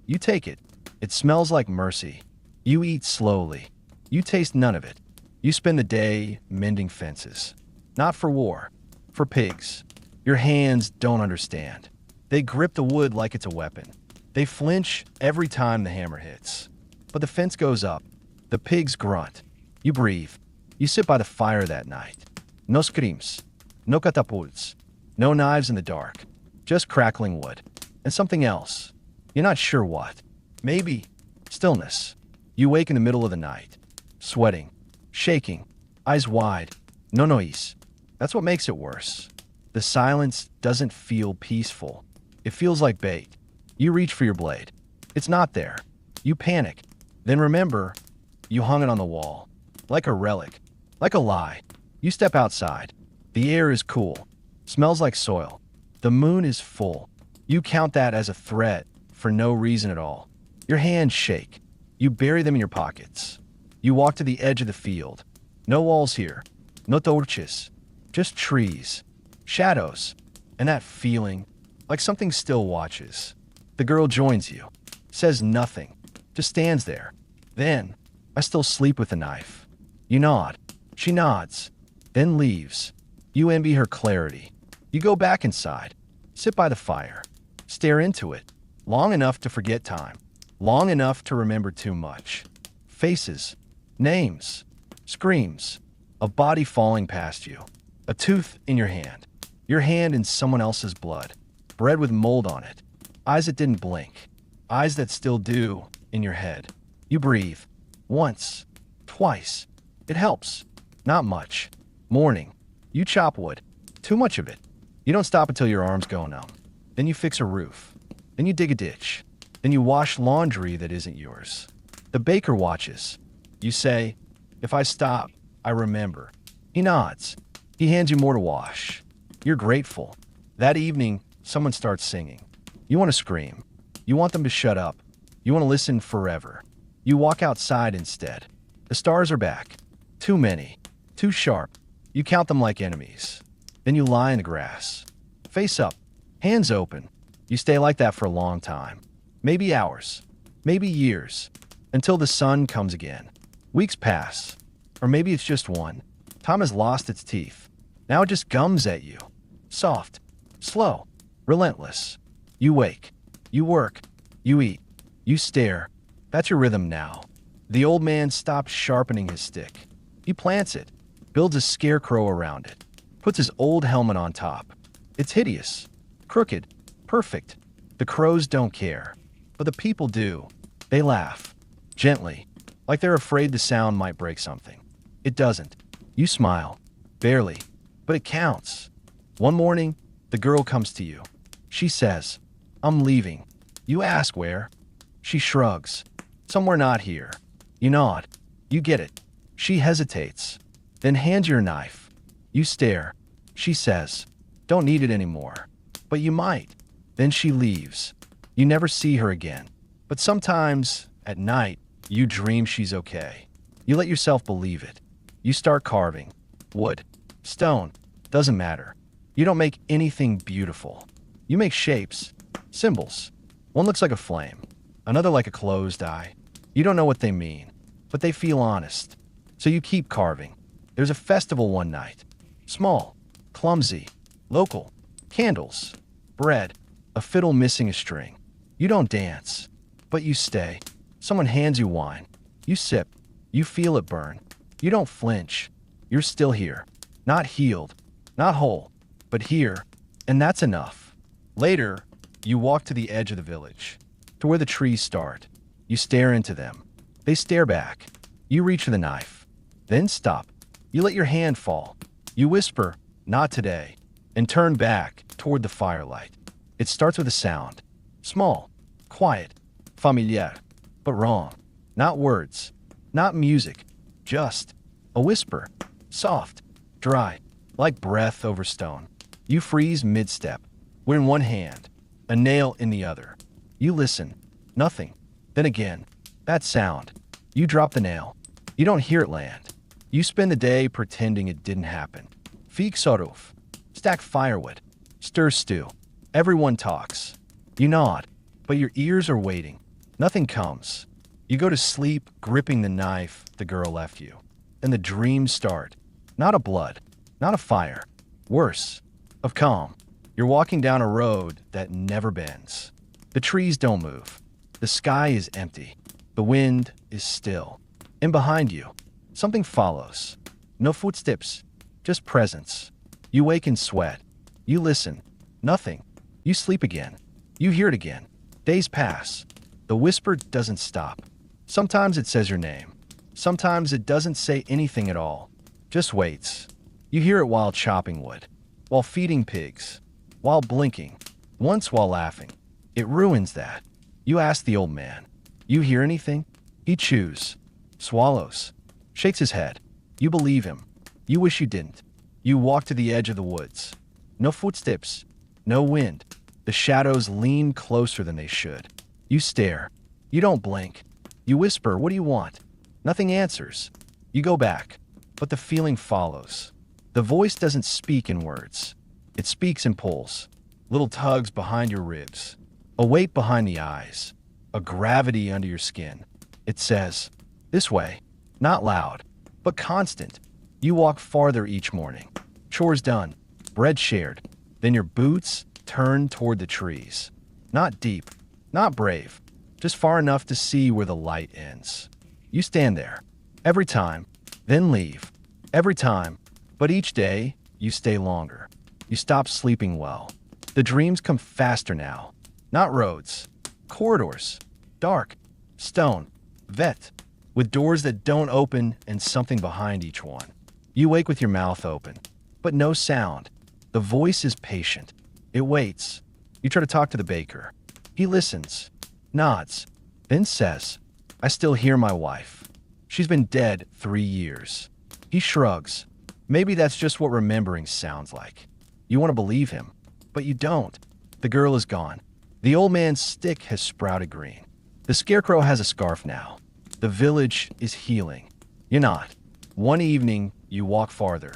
You take it. It smells like mercy. You eat slowly. You taste none of it. You spend the day mending fences. Not for war, for pigs. Your hands don't understand. They grip the wood like it's a weapon. They flinch every time the hammer hits. But the fence goes up. The pigs grunt. You breathe. You sit by the fire that night. No screams. No catapults. No knives in the dark. Just crackling wood. And something else. You're not sure what. Maybe stillness. You wake in the middle of the night. Sweating. Shaking. Eyes wide. No noise. That's what makes it worse. The silence doesn't feel peaceful. It feels like bait. You reach for your blade. It's not there. You panic. Then remember, you hung it on the wall. Like a relic. Like a lie. You step outside. The air is cool. Smells like soil. The moon is full. You count that as a threat for no reason at all. Your hands shake. You bury them in your pockets. You walk to the edge of the field. No walls here. No torches. Just trees. Shadows. And that feeling, like something still watches. The girl joins you. Says nothing. Just stands there. Then, I still sleep with the knife. You nod. She nods. Then leaves. You envy her clarity. You go back inside. Sit by the fire. Stare into it. Long enough to forget time. Long enough to remember too much. Faces. Names. Screams. A body falling past you. A tooth in your hand. Your hand in someone else's blood. Bread with mold on it. Eyes that didn't blink. Eyes that still do in your head. You breathe. Once. Twice. It helps. Not much. Morning. You chop wood. Too much of it. You don't stop until your arms go numb. Then you fix a roof. Then you dig a ditch. Then you wash laundry that isn't yours. The baker watches. You say, if I stop, I remember. He nods. He hands you more to wash. You're grateful. That evening, someone starts singing. You want to scream. You want them to shut up. You want to listen forever. You walk outside instead. The stars are back. Too many. Too sharp. You count them like enemies. Then you lie in the grass. face up, hands open. You stay like that for a long time. Maybe hours, maybe years, until the sun comes again. Weeks pass, or maybe it's just one. Time has lost its teeth. Now it just gums at you. Soft, slow, relentless. You wake, you work, you eat, you stare. That's your rhythm now. The old man stops sharpening his stick. He plants it, builds a scarecrow around it, puts his old helmet on top. It's hideous, crooked, perfect. The crows don't care, but the people do. They laugh, gently, like they're afraid the sound might break something. It doesn't. You smile, barely, but it counts. One morning, the girl comes to you. She says, "I'm leaving." You ask where. She shrugs. "Somewhere not here." You nod. You get it. She hesitates, then hands you her knife. You stare. She says, "Don't need it anymore." But you might. Then she leaves. You never see her again. But sometimes, at night, you dream she's okay. You let yourself believe it. You start carving. Wood, stone, doesn't matter. You don't make anything beautiful. You make shapes, symbols. One looks like a flame, another like a closed eye. You don't know what they mean, but they feel honest. So you keep carving. There's a festival one night. Small, clumsy, local, candles, bread, a fiddle missing a string. You don't dance, but you stay. Someone hands you wine. You sip. You feel it burn. You don't flinch. You're still here. Not healed, not whole, but here, and that's enough. Later, you walk to the edge of the village, to where the trees start. You stare into them. They stare back. You reach for the knife. Then stop. You let your hand fall. You whisper, "Not today," and turn back toward the firelight. It starts with a sound. Small, quiet, familiar, but wrong. Not words, not music, just a whisper. Soft, dry, like breath over stone. You freeze mid-step. We're in one hand, a nail in the other. You listen. Nothing. Then again, that sound. You drop the nail. You don't hear it land. You spend the day pretending it didn't happen. Fix soruf. Stack firewood. Stir stew. Everyone talks. You nod, but your ears are waiting. Nothing comes. You go to sleep, gripping the knife the girl left you. And the dreams start. Not of blood, not of fire. Worse, of calm. You're walking down a road that never bends. The trees don't move. The sky is empty. The wind is still. And behind you, something follows. No footsteps, just presence. You wake and sweat. You listen. Nothing. You sleep again. You hear it again. Days pass. The whisper doesn't stop. Sometimes it says your name. Sometimes it doesn't say anything at all. Just waits. You hear it while chopping wood, while feeding pigs, while blinking, once while laughing. It ruins that. You ask the old man, "You hear anything?" He chews, swallows, shakes his head. You believe him. You wish you didn't. You walk to the edge of the woods. No footsteps, no wind. The shadows lean closer than they should. You stare. You don't blink. You whisper, "What do you want?" Nothing answers. You go back, but the feeling follows. The voice doesn't speak in words. It speaks in pulls. Little tugs behind your ribs. A weight behind the eyes. A gravity under your skin. It says, "This way." Not loud, but constant. You walk farther each morning. Chores done. Bread shared. Then your boots turn toward the trees. Not deep. Not brave. Just far enough to see where the light ends. You stand there. Every time. Then leave. Every time. But each day, you stay longer. You stop sleeping well. The dreams come faster now. Not roads. Corridors. Dark. Stone. Vet. With doors that don't open and something behind each one. You wake with your mouth open. But no sound. The voice is patient. It waits. You try to talk to the baker. He listens. Nods. Then says, "I still hear my wife. She's been dead 3 years." He shrugs. Maybe that's just what remembering sounds like. You want to believe him, but you don't. The girl is gone. The old man's stick has sprouted green. The scarecrow has a scarf now. The village is healing. You're not. One evening, you walk farther.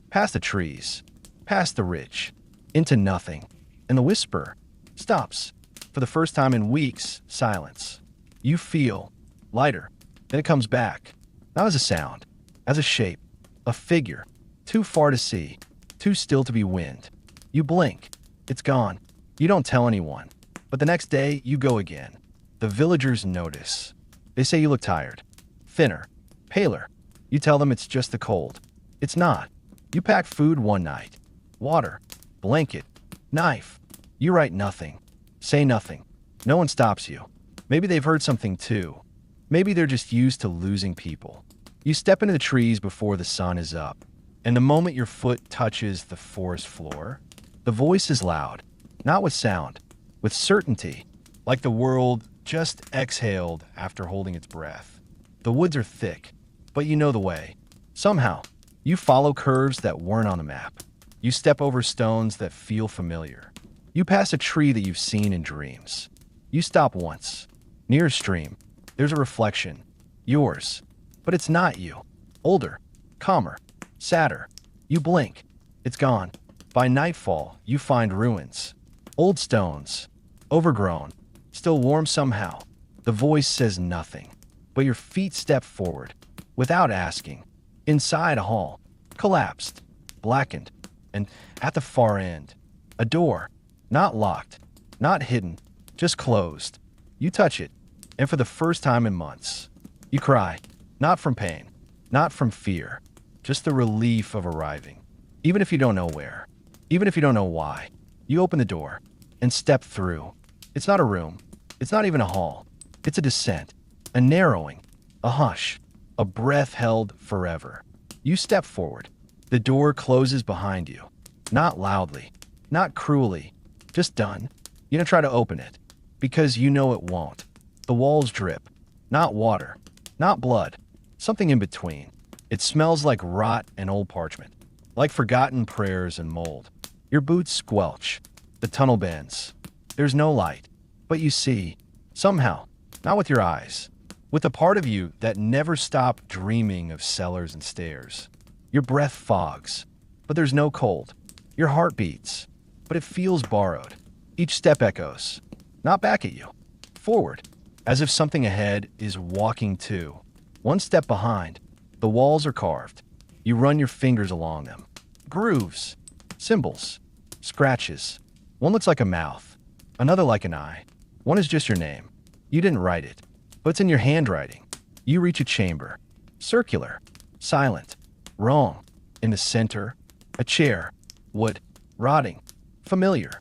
Past the trees. Past the ridge. into nothing, and the whisper stops. For the first time in weeks, silence. You feel lighter. Then it comes back, not as a sound, as a shape, a figure, too far to see, too still to be wind. You blink. It's gone. You don't tell anyone. But the next day, you go again. The villagers notice. They say you look tired, thinner, paler. You tell them it's just the cold. It's not. You pack food one night. Water, blanket, knife. You write nothing. Say nothing. No one stops you. Maybe they've heard something too. Maybe they're just used to losing people. You step into the trees before the sun is up. And the moment your foot touches the forest floor, the voice is loud. Not with sound, with certainty. Like the world just exhaled after holding its breath. The woods are thick, but you know the way. Somehow, you follow curves that weren't on the map. You step over stones that feel familiar. You pass a tree that you've seen in dreams. You stop once. Near a stream, there's a reflection. Yours. But it's not you. Older, calmer, sadder. You blink. It's gone. By nightfall, you find ruins. Old stones. Overgrown. Still warm somehow. The voice says nothing. But your feet step forward. Without asking. Inside a hall. Collapsed. Blackened. And at the far end, a door. Not locked. Not hidden. Just closed. You touch it. And for the first time in months, you cry. Not from pain. Not from fear. Just the relief of arriving. Even if you don't know where. Even if you don't know why. You open the door and step through. It's not a room. It's not even a hall. It's a descent. A narrowing. A hush. A breath held forever. You step forward. The door closes behind you. Not loudly. Not cruelly. Just done. You don't try to open it. Because you know it won't. The walls drip. Not water. Not blood. Something in between. It smells like rot and old parchment. Like forgotten prayers and mold. Your boots squelch. The tunnel bends. There's no light. But you see. Somehow. Not with your eyes. With a part of you that never stopped dreaming of cellars and stairs. Your breath fogs. But there's no cold. Your heart beats. But it feels borrowed. Each step echoes. Not back at you. Forward. As if something ahead is walking too. One step behind. The walls are carved. You run your fingers along them. Grooves. Symbols. Scratches. One looks like a mouth. Another like an eye. One is just your name. You didn't write it. But it's in your handwriting. You reach a chamber. Circular. Silent. Wrong. In the center. A chair. Wood. Rotting. Familiar.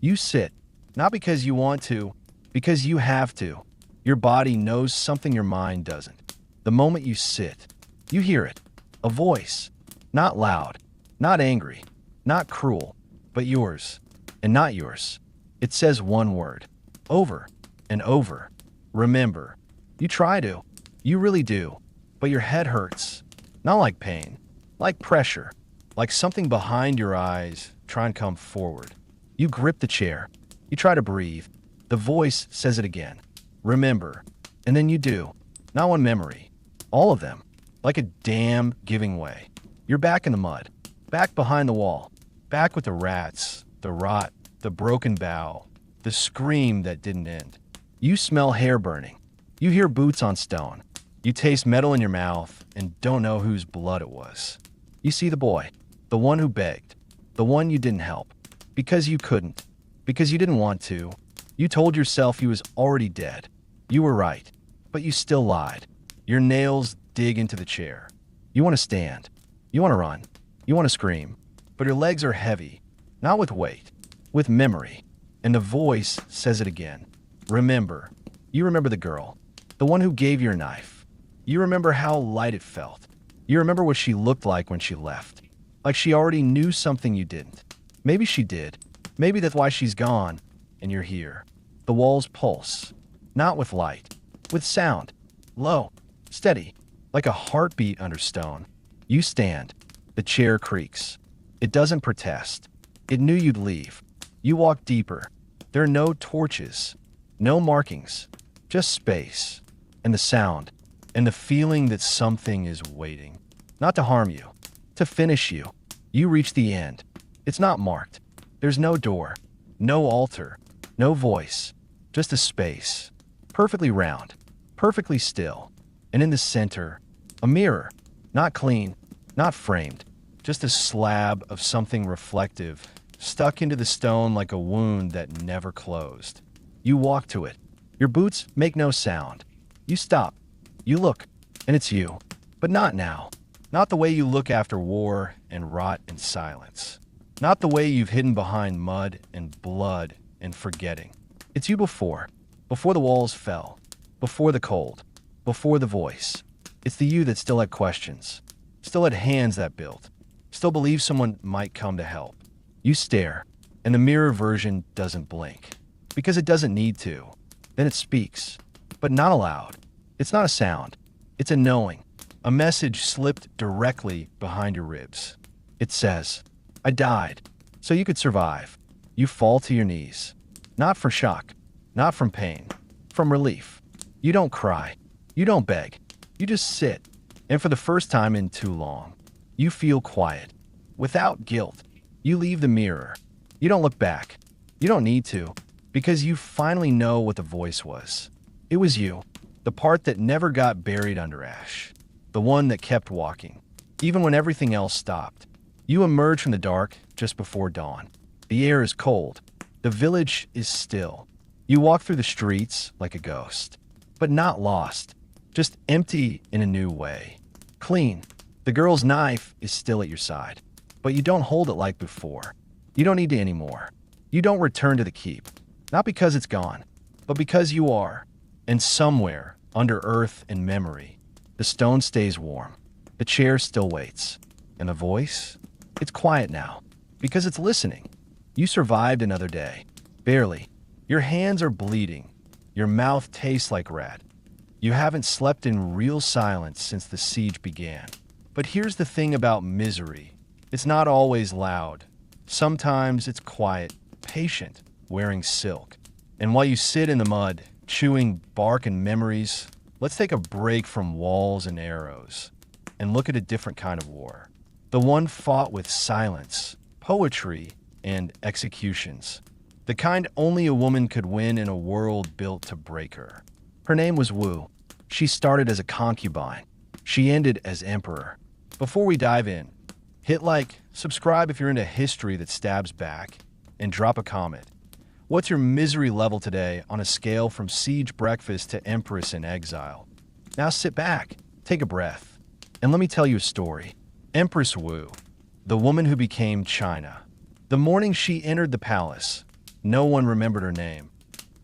You sit. Not because you want to. Because you have to. Your body knows something your mind doesn't. The moment you sit, you hear it. A voice. Not loud. Not angry. Not cruel. But yours. And not yours. It says one word. Over. And over. Remember. You try to. You really do. But your head hurts. Not like pain. Like pressure. Like something behind your eyes trying to come forward. You grip the chair. You try to breathe. The voice says it again. Remember. And then you do. Not one memory. All of them. Like a dam giving way. You're back in the mud. Back behind the wall. Back with the rats. The rot. The broken bough. The scream that didn't end. You smell hair burning. You hear boots on stone. You taste metal in your mouth and don't know whose blood it was. You see the boy. The one who begged. The one you didn't help. Because you couldn't. Because you didn't want to. You told yourself he was already dead. You were right. But you still lied. Your nails dig into the chair. You want to stand. You want to run. You want to scream. But your legs are heavy. Not with weight. With memory. And the voice says it again. Remember. You remember the girl. The one who gave your knife. You remember how light it felt. You remember what she looked like when she left. Like she already knew something you didn't. Maybe she did. Maybe that's why she's gone. And you're here. The walls pulse. Not with light. With sound. Low. Steady. Like a heartbeat under stone. You stand. The chair creaks. It doesn't protest. It knew you'd leave. You walk deeper. There are no torches. No markings. Just space. And the sound. And the feeling that something is waiting. Not to harm you. To finish you. You reach the end. It's not marked. There's no door, no altar, no voice, just a space, perfectly round, perfectly still, and in the center, a mirror, not clean, not framed, just a slab of something reflective, stuck into the stone like a wound that never closed. You walk to it. Your boots make no sound. You stop. You look, and it's you. But not now. Not the way you look after war and rot in silence. Not the way you've hidden behind mud and blood and forgetting. It's you before the walls fell, before the cold, before the voice. It's the you that still had questions, still had hands that built, still believed someone might come to help. You stare, and the mirror version doesn't blink, because it doesn't need to. Then it speaks, but not aloud. It's not a sound. It's a knowing, a message slipped directly behind your ribs. It says, I died, so you could survive. You fall to your knees, not for shock, not from pain, from relief. You don't cry. You don't beg. You just sit, and for the first time in too long, you feel quiet, without guilt. You leave the mirror. You don't look back. You don't need to, because you finally know what the voice was. It was you, the part that never got buried under ash, the one that kept walking, even when everything else stopped. You emerge from the dark just before dawn. The air is cold. The village is still. You walk through the streets like a ghost, but not lost, just empty in a new way. Clean. The girl's knife is still at your side, but you don't hold it like before. You don't need to anymore. You don't return to the keep, not because it's gone, but because you are. And somewhere, under earth and memory, the stone stays warm. The chair still waits. And the voice? It's quiet now, because it's listening. You survived another day. Barely. Your hands are bleeding. Your mouth tastes like rat. You haven't slept in real silence since the siege began. But here's the thing about misery. It's not always loud. Sometimes it's quiet, patient, wearing silk. And while you sit in the mud, chewing bark and memories, let's take a break from walls and arrows and look at a different kind of war. The one fought with silence, poetry, and executions. The kind only a woman could win in a world built to break her. Her name was Wu. She started as a concubine. She ended as emperor. Before we dive in, hit like, subscribe if you're into history that stabs back, and drop a comment. What's your misery level today on a scale from siege breakfast to empress in exile? Now sit back, take a breath, and let me tell you a story. Empress Wu, the woman who became China. The morning she entered the palace, no one remembered her name.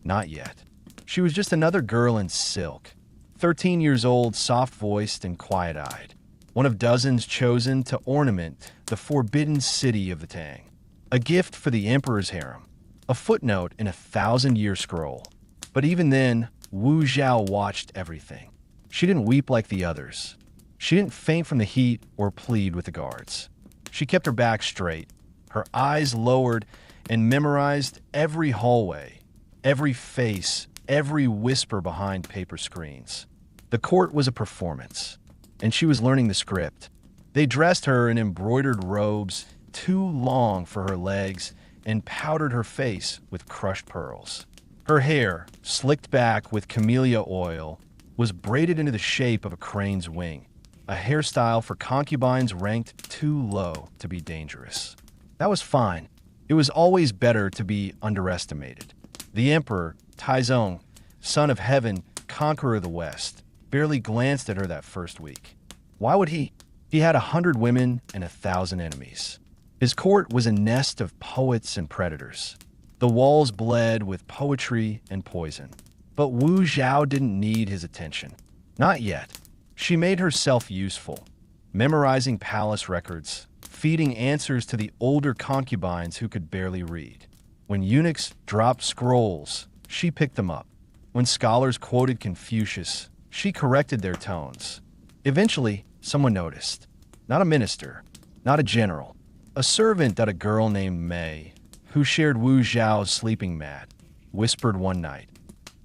Not yet. She was just another girl in silk, 13 years old, soft-voiced and quiet-eyed. One of dozens chosen to ornament the forbidden city of the Tang. A gift for the emperor's harem. A footnote in a 1,000-year scroll. But even then, Wu Zhao watched everything. She didn't weep like the others. She didn't faint from the heat or plead with the guards. She kept her back straight, her eyes lowered, and memorized every hallway, every face, every whisper behind paper screens. The court was a performance, and she was learning the script. They dressed her in embroidered robes too long for her legs and powdered her face with crushed pearls. Her hair, slicked back with camellia oil, was braided into the shape of a crane's wing, a hairstyle for concubines ranked too low to be dangerous. That was fine. It was always better to be underestimated. The emperor, Taizong, son of heaven, conqueror of the West, barely glanced at her that first week. Why would he? He had 100 women and 1,000 enemies. His court was a nest of poets and predators. The walls bled with poetry and poison. But Wu Zhao didn't need his attention. Not yet. She made herself useful, memorizing palace records, feeding answers to the older concubines who could barely read. When eunuchs dropped scrolls, she picked them up. When scholars quoted Confucius, she corrected their tones. Eventually, someone noticed. Not a minister, not a general. A servant that a girl named Mei, who shared Wu Zhao's sleeping mat, whispered one night,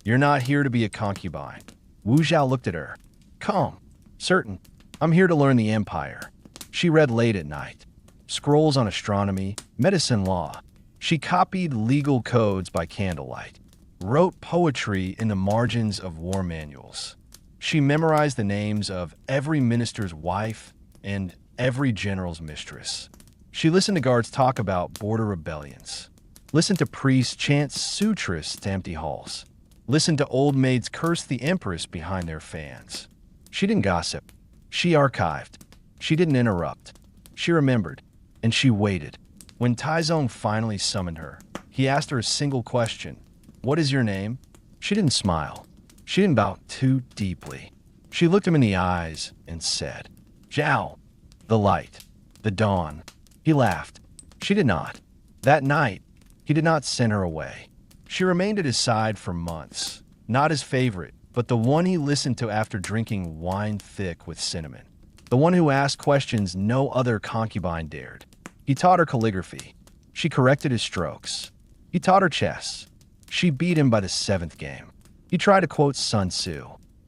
"You're not here to be a concubine." Wu Zhao looked at her. "Calm. Certain. I'm here to learn the empire." She read late at night. Scrolls on astronomy, medicine law, She copied legal codes by candlelight, wrote poetry in the margins of war manuals. She memorized the names of every minister's wife and every general's mistress. She listened to guards talk about border rebellions, listened to priests chant sutras to empty halls, listened to old maids curse the empress behind their fans. She didn't gossip. She archived. She didn't interrupt. She remembered, and she waited. When Taizong finally summoned her, he asked her a single question. "What is your name?" She didn't smile. She didn't bow too deeply. She looked him in the eyes and said, "Zhao." The light. The dawn. He laughed. She did not. That night, he did not send her away. She remained at his side for months. Not his favorite, but the one he listened to after drinking wine thick with cinnamon. The one who asked questions no other concubine dared. He taught her calligraphy. She corrected his strokes. He taught her chess. She beat him by the 7th game. He tried to quote Sun Tzu.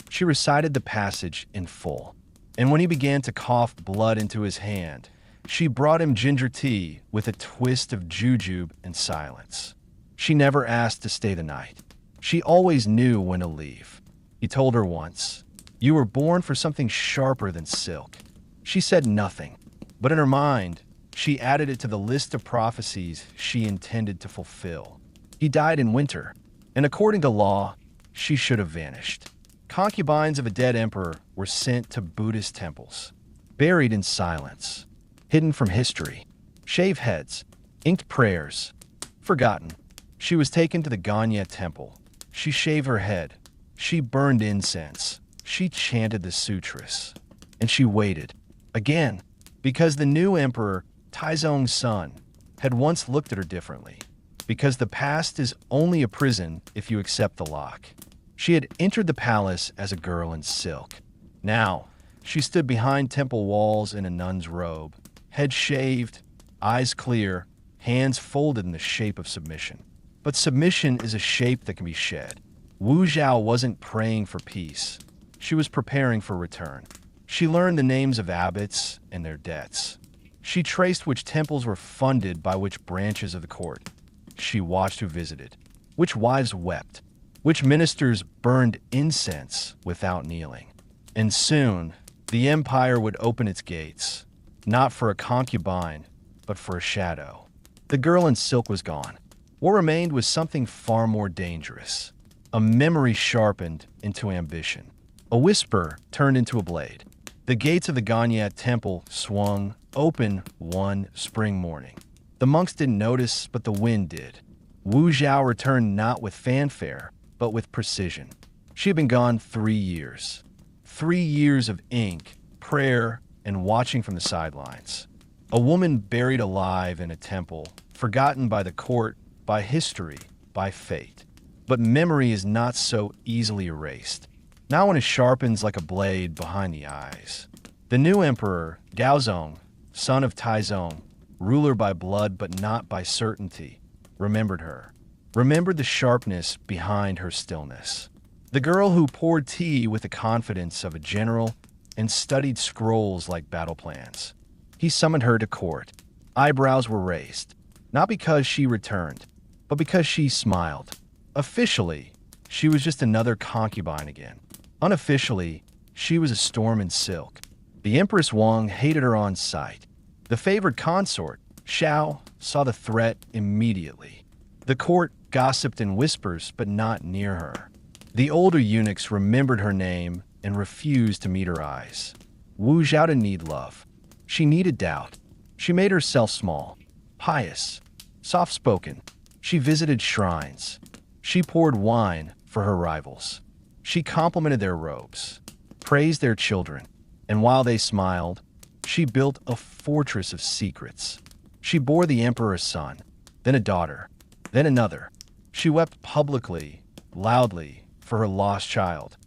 She recited the passage in full. And when he began to cough blood into his hand, she brought him ginger tea with a twist of jujube and silence. She never asked to stay the night. She always knew when to leave. He told her once, "You were born for something sharper than silk." She said nothing, but in her mind, she added it to the list of prophecies she intended to fulfill. He died in winter, and according to law, she should have vanished. Concubines of a dead emperor were sent to Buddhist temples, buried in silence, hidden from history, shaved heads, inked prayers, forgotten. She was taken to the Ganya temple. She shaved her head. She burned incense. She chanted the sutras. And she waited. Again, because the new emperor, Taizong's son, had once looked at her differently. Because the past is only a prison if you accept the lock. She had entered the palace as a girl in silk. Now, she stood behind temple walls in a nun's robe, head shaved, eyes clear, hands folded in the shape of submission. But submission is a shape that can be shed. Wu Zhao wasn't praying for peace. She was preparing for return. She learned the names of abbots and their debts. She traced which temples were funded by which branches of the court. She watched who visited, which wives wept, which ministers burned incense without kneeling. And soon, the empire would open its gates, not for a concubine, but for a shadow. The girl in silk was gone. What remained was something far more dangerous. A memory sharpened into ambition. A whisper turned into a blade. The gates of the Ganyat temple swung open one spring morning. The monks didn't notice, but the wind did. Wu Zhao returned not with fanfare, but with precision. She had been gone 3 years. 3 years of ink, prayer, and watching from the sidelines. A woman buried alive in a temple, forgotten by the court, by history, by fate. But memory is not so easily erased. Not when it sharpens like a blade behind the eyes. The new emperor, Gaozong, son of Taizong, ruler by blood but not by certainty, remembered her. Remembered the sharpness behind her stillness. The girl who poured tea with the confidence of a general and studied scrolls like battle plans. He summoned her to court. Eyebrows were raised, not because she returned, but because she smiled. Officially, she was just another concubine again. Unofficially, she was a storm in silk. The Empress Wang hated her on sight. The favored consort, Xiao, saw the threat immediately. The court gossiped in whispers, but not near her. The older eunuchs remembered her name and refused to meet her eyes. Wu Zhao didn't need love. She needed doubt. She made herself small, pious, soft-spoken. She visited shrines. She poured wine for her rivals. She complimented their robes, praised their children, and while they smiled, she built a fortress of secrets. She bore the emperor a son, then a daughter, then another. She wept publicly, loudly, for her lost child,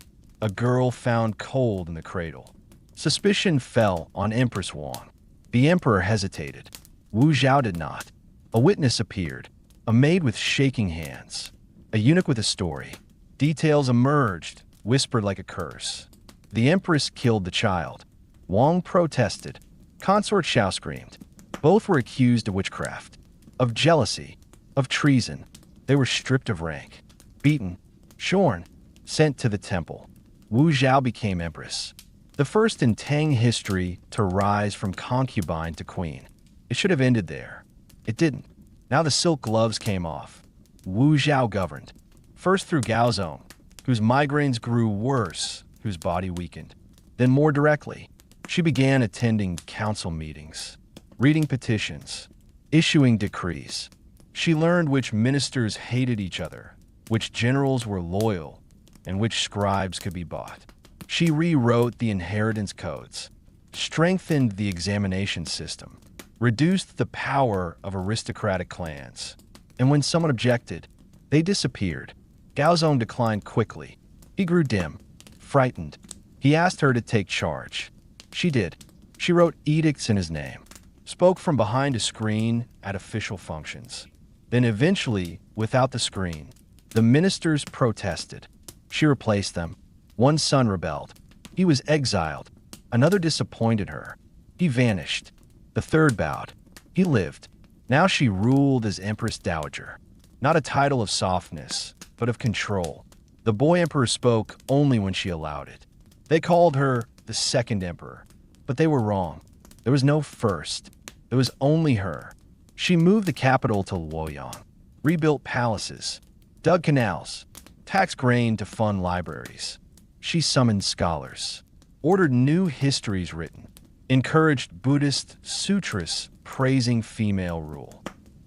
a girl found cold in the cradle. Suspicion fell on Empress Wang. The emperor hesitated. Wu Zhao did not. A witness appeared, a maid with shaking hands, a eunuch with a story. Details emerged, whispered like a curse. The empress killed the child. Wang protested. Consort Xiao screamed. Both were accused of witchcraft, of jealousy, of treason. They were stripped of rank, beaten, shorn, sent to the temple. Wu Zhao became empress, the first in Tang history to rise from concubine to queen. It should have ended there. It didn't. Now the silk gloves came off. Wu Zhao governed, first through Gaozong, whose migraines grew worse, whose body weakened. Then more directly, she began attending council meetings, reading petitions, issuing decrees. She learned which ministers hated each other, which generals were loyal, and which scribes could be bought. She rewrote the inheritance codes, strengthened the examination system, reduced the power of aristocratic clans. And when someone objected, they disappeared. Gaozong declined quickly. He grew dim, frightened. He asked her to take charge. She did. She wrote edicts in his name, spoke from behind a screen at official functions. Then eventually, without the screen, the ministers protested. She replaced them. One son rebelled. He was exiled. Another disappointed her. He vanished. The third bowed. He lived. Now she ruled as Empress Dowager. Not a title of softness, but of control. The boy emperor spoke only when she allowed it. They called her the second emperor, but they were wrong. There was no first. There was only her. She moved the capital to Luoyang, rebuilt palaces, dug canals, taxed grain to fund libraries. She summoned scholars, ordered new histories written, encouraged Buddhist sutras praising female rule.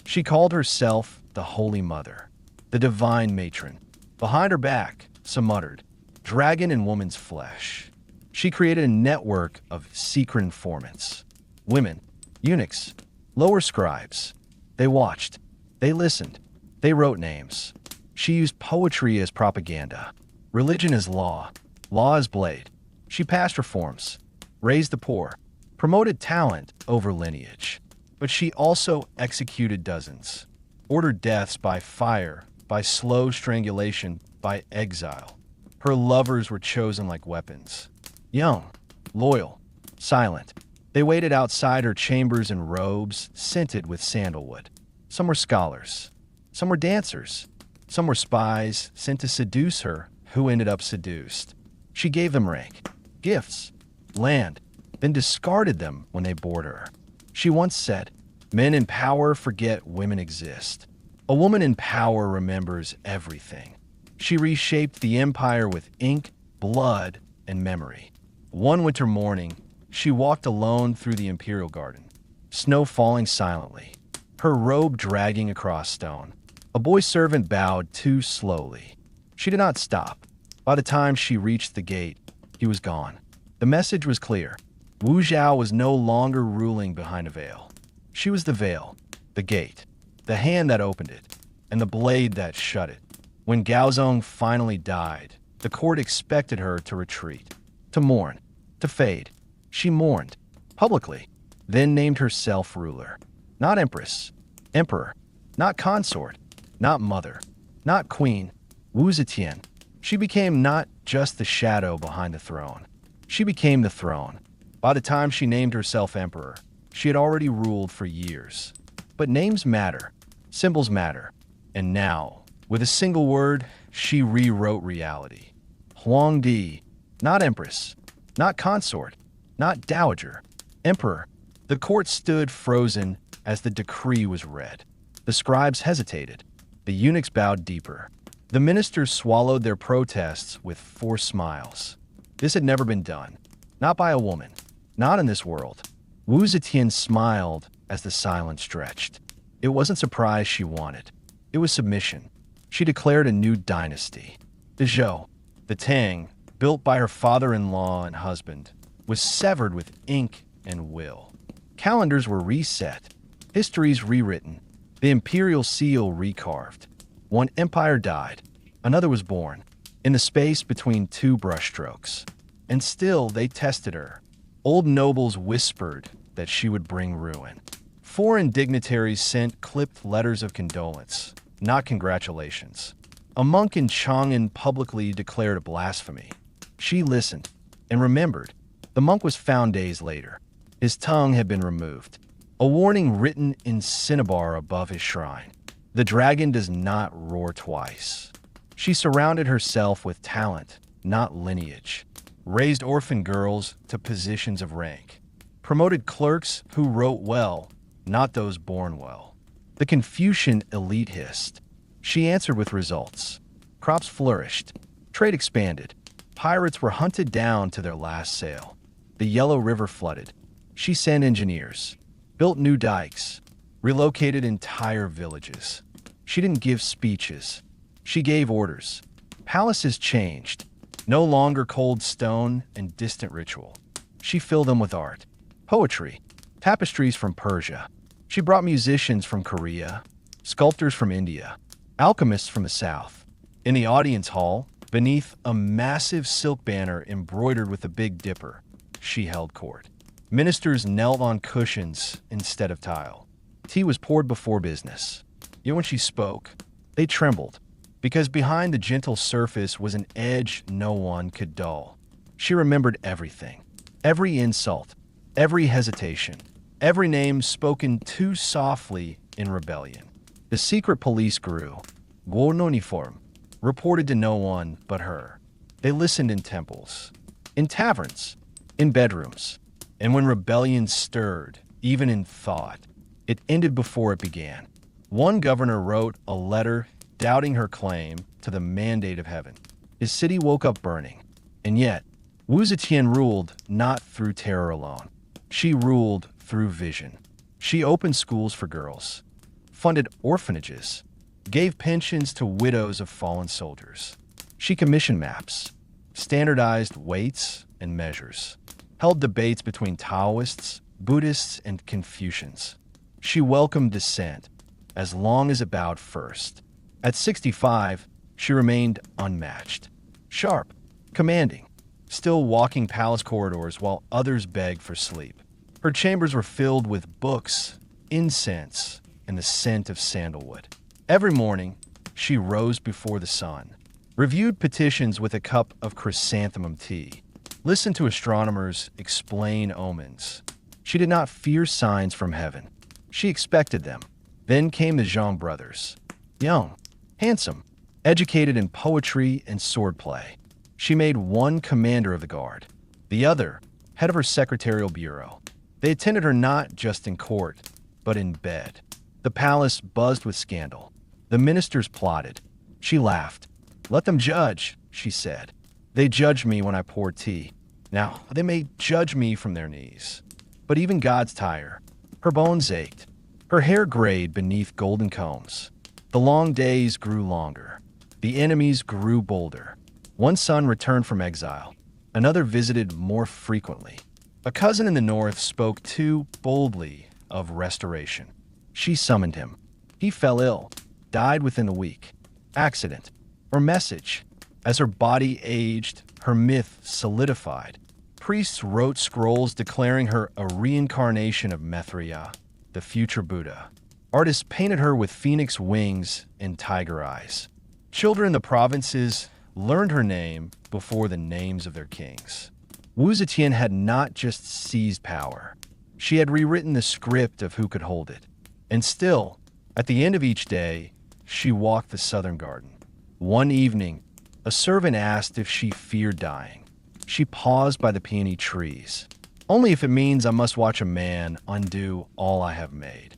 She called herself the Holy Mother, the Divine Matron. Behind her back, some muttered, dragon in woman's flesh. She created a network of secret informants, women, eunuchs, lower scribes. They watched, they listened, they wrote names. She used poetry as propaganda, religion as law, law as blade. She passed reforms, raised the poor, promoted talent over lineage. But she also executed dozens, ordered deaths by fire, by slow strangulation, by exile. Her lovers were chosen like weapons. Young, loyal, silent. They waited outside her chambers in robes scented with sandalwood. Some were scholars. Some were dancers. Some were spies sent to seduce her, who ended up seduced. She gave them rank, gifts, land, then discarded them when they bored her. She once said, "Men in power forget women exist. A woman in power remembers everything." She reshaped the empire with ink, blood, and memory. One winter morning, she walked alone through the imperial garden, snow falling silently, her robe dragging across stone. A boy servant bowed too slowly. She did not stop. By the time she reached the gate, he was gone. The message was clear. Wu Zhao was no longer ruling behind a veil. She was the veil, the gate, the hand that opened it, and the blade that shut it. When Gaozong finally died, the court expected her to retreat, to mourn, to fade. She mourned, publicly, then named herself ruler. Not empress, emperor, not consort, not mother, not queen, Wu Zetian. She became not just the shadow behind the throne. She became the throne. By the time she named herself emperor, she had already ruled for years. But names matter, symbols matter, and now, with a single word, she rewrote reality. Huangdi, not empress, not consort, not dowager, emperor. The court stood frozen as the decree was read. The scribes hesitated. The eunuchs bowed deeper. The ministers swallowed their protests with forced smiles. This had never been done. Not by a woman. Not in this world. Wu Zetian smiled as the silence stretched. It wasn't surprise she wanted. It was submission. She declared a new dynasty. The Zhou, the Tang, built by her father-in-law and husband, was severed with ink and will. Calendars were reset. Histories rewritten. The imperial seal recarved. One empire died. Another was born. In the space between two brushstrokes. And still they tested her. Old nobles whispered that she would bring ruin. Foreign dignitaries sent clipped letters of condolence, not congratulations. A monk in Chang'an publicly declared a blasphemy. She listened and remembered. The monk was found days later. His tongue had been removed. A warning written in cinnabar above his shrine. The dragon does not roar twice. She surrounded herself with talent, not lineage, raised orphan girls to positions of rank, promoted clerks who wrote well, not those born well. The Confucian elite hissed. She answered with results. Crops flourished, trade expanded, pirates were hunted down to their last sail. The Yellow River flooded. She sent engineers, built new dikes, relocated entire villages. She didn't give speeches. She gave orders. Palaces changed, no longer cold stone and distant ritual. She filled them with art, poetry, tapestries from Persia. She brought musicians from Korea, sculptors from India, alchemists from the south. In the audience hall, beneath a massive silk banner embroidered with a Big Dipper, she held court. Ministers knelt on cushions instead of tile. Tea was poured before business. Yet when she spoke, they trembled, because behind the gentle surface was an edge no one could dull. She remembered everything. Every insult, every hesitation, every name spoken too softly in rebellion. The secret police grew. Uniform, reported to no one but her. They listened in temples, in taverns, in bedrooms. And when rebellion stirred, even in thought, it ended before it began. One governor wrote a letter doubting her claim to the mandate of heaven. His city woke up burning. And yet, Wu Zetian ruled not through terror alone. She ruled through vision. She opened schools for girls, funded orphanages, gave pensions to widows of fallen soldiers. She commissioned maps, standardized weights and measures, held debates between Taoists, Buddhists, and Confucians. She welcomed dissent, as long as it bowed first. At 65, she remained unmatched, sharp, commanding, still walking palace corridors while others begged for sleep. Her chambers were filled with books, incense, and the scent of sandalwood. Every morning, she rose before the sun, reviewed petitions with a cup of chrysanthemum tea, listened to astronomers explain omens. She did not fear signs from heaven. She expected them. Then came the Zhang brothers. Young, handsome, educated in poetry and swordplay. She made one commander of the guard, the other head of her secretarial bureau. They attended her not just in court, but in bed. The palace buzzed with scandal. The ministers plotted. She laughed. "Let them judge," she said. "They judged me when I poured tea. Now, they may judge me from their knees. But even gods tire." Her bones ached. Her hair grayed beneath golden combs. The long days grew longer. The enemies grew bolder. One son returned from exile. Another visited more frequently. A cousin in the north spoke too boldly of restoration. She summoned him. He fell ill, died within a week. Accident or message. As her body aged, her myth solidified. Priests wrote scrolls declaring her a reincarnation of Maitreya, the future Buddha. Artists painted her with phoenix wings and tiger eyes. Children in the provinces learned her name before the names of their kings. Wu Zetian had not just seized power. She had rewritten the script of who could hold it. And still, at the end of each day, she walked the southern garden. One evening, a servant asked if she feared dying. She paused by the peony trees. "Only if it means I must watch a man undo all I have made."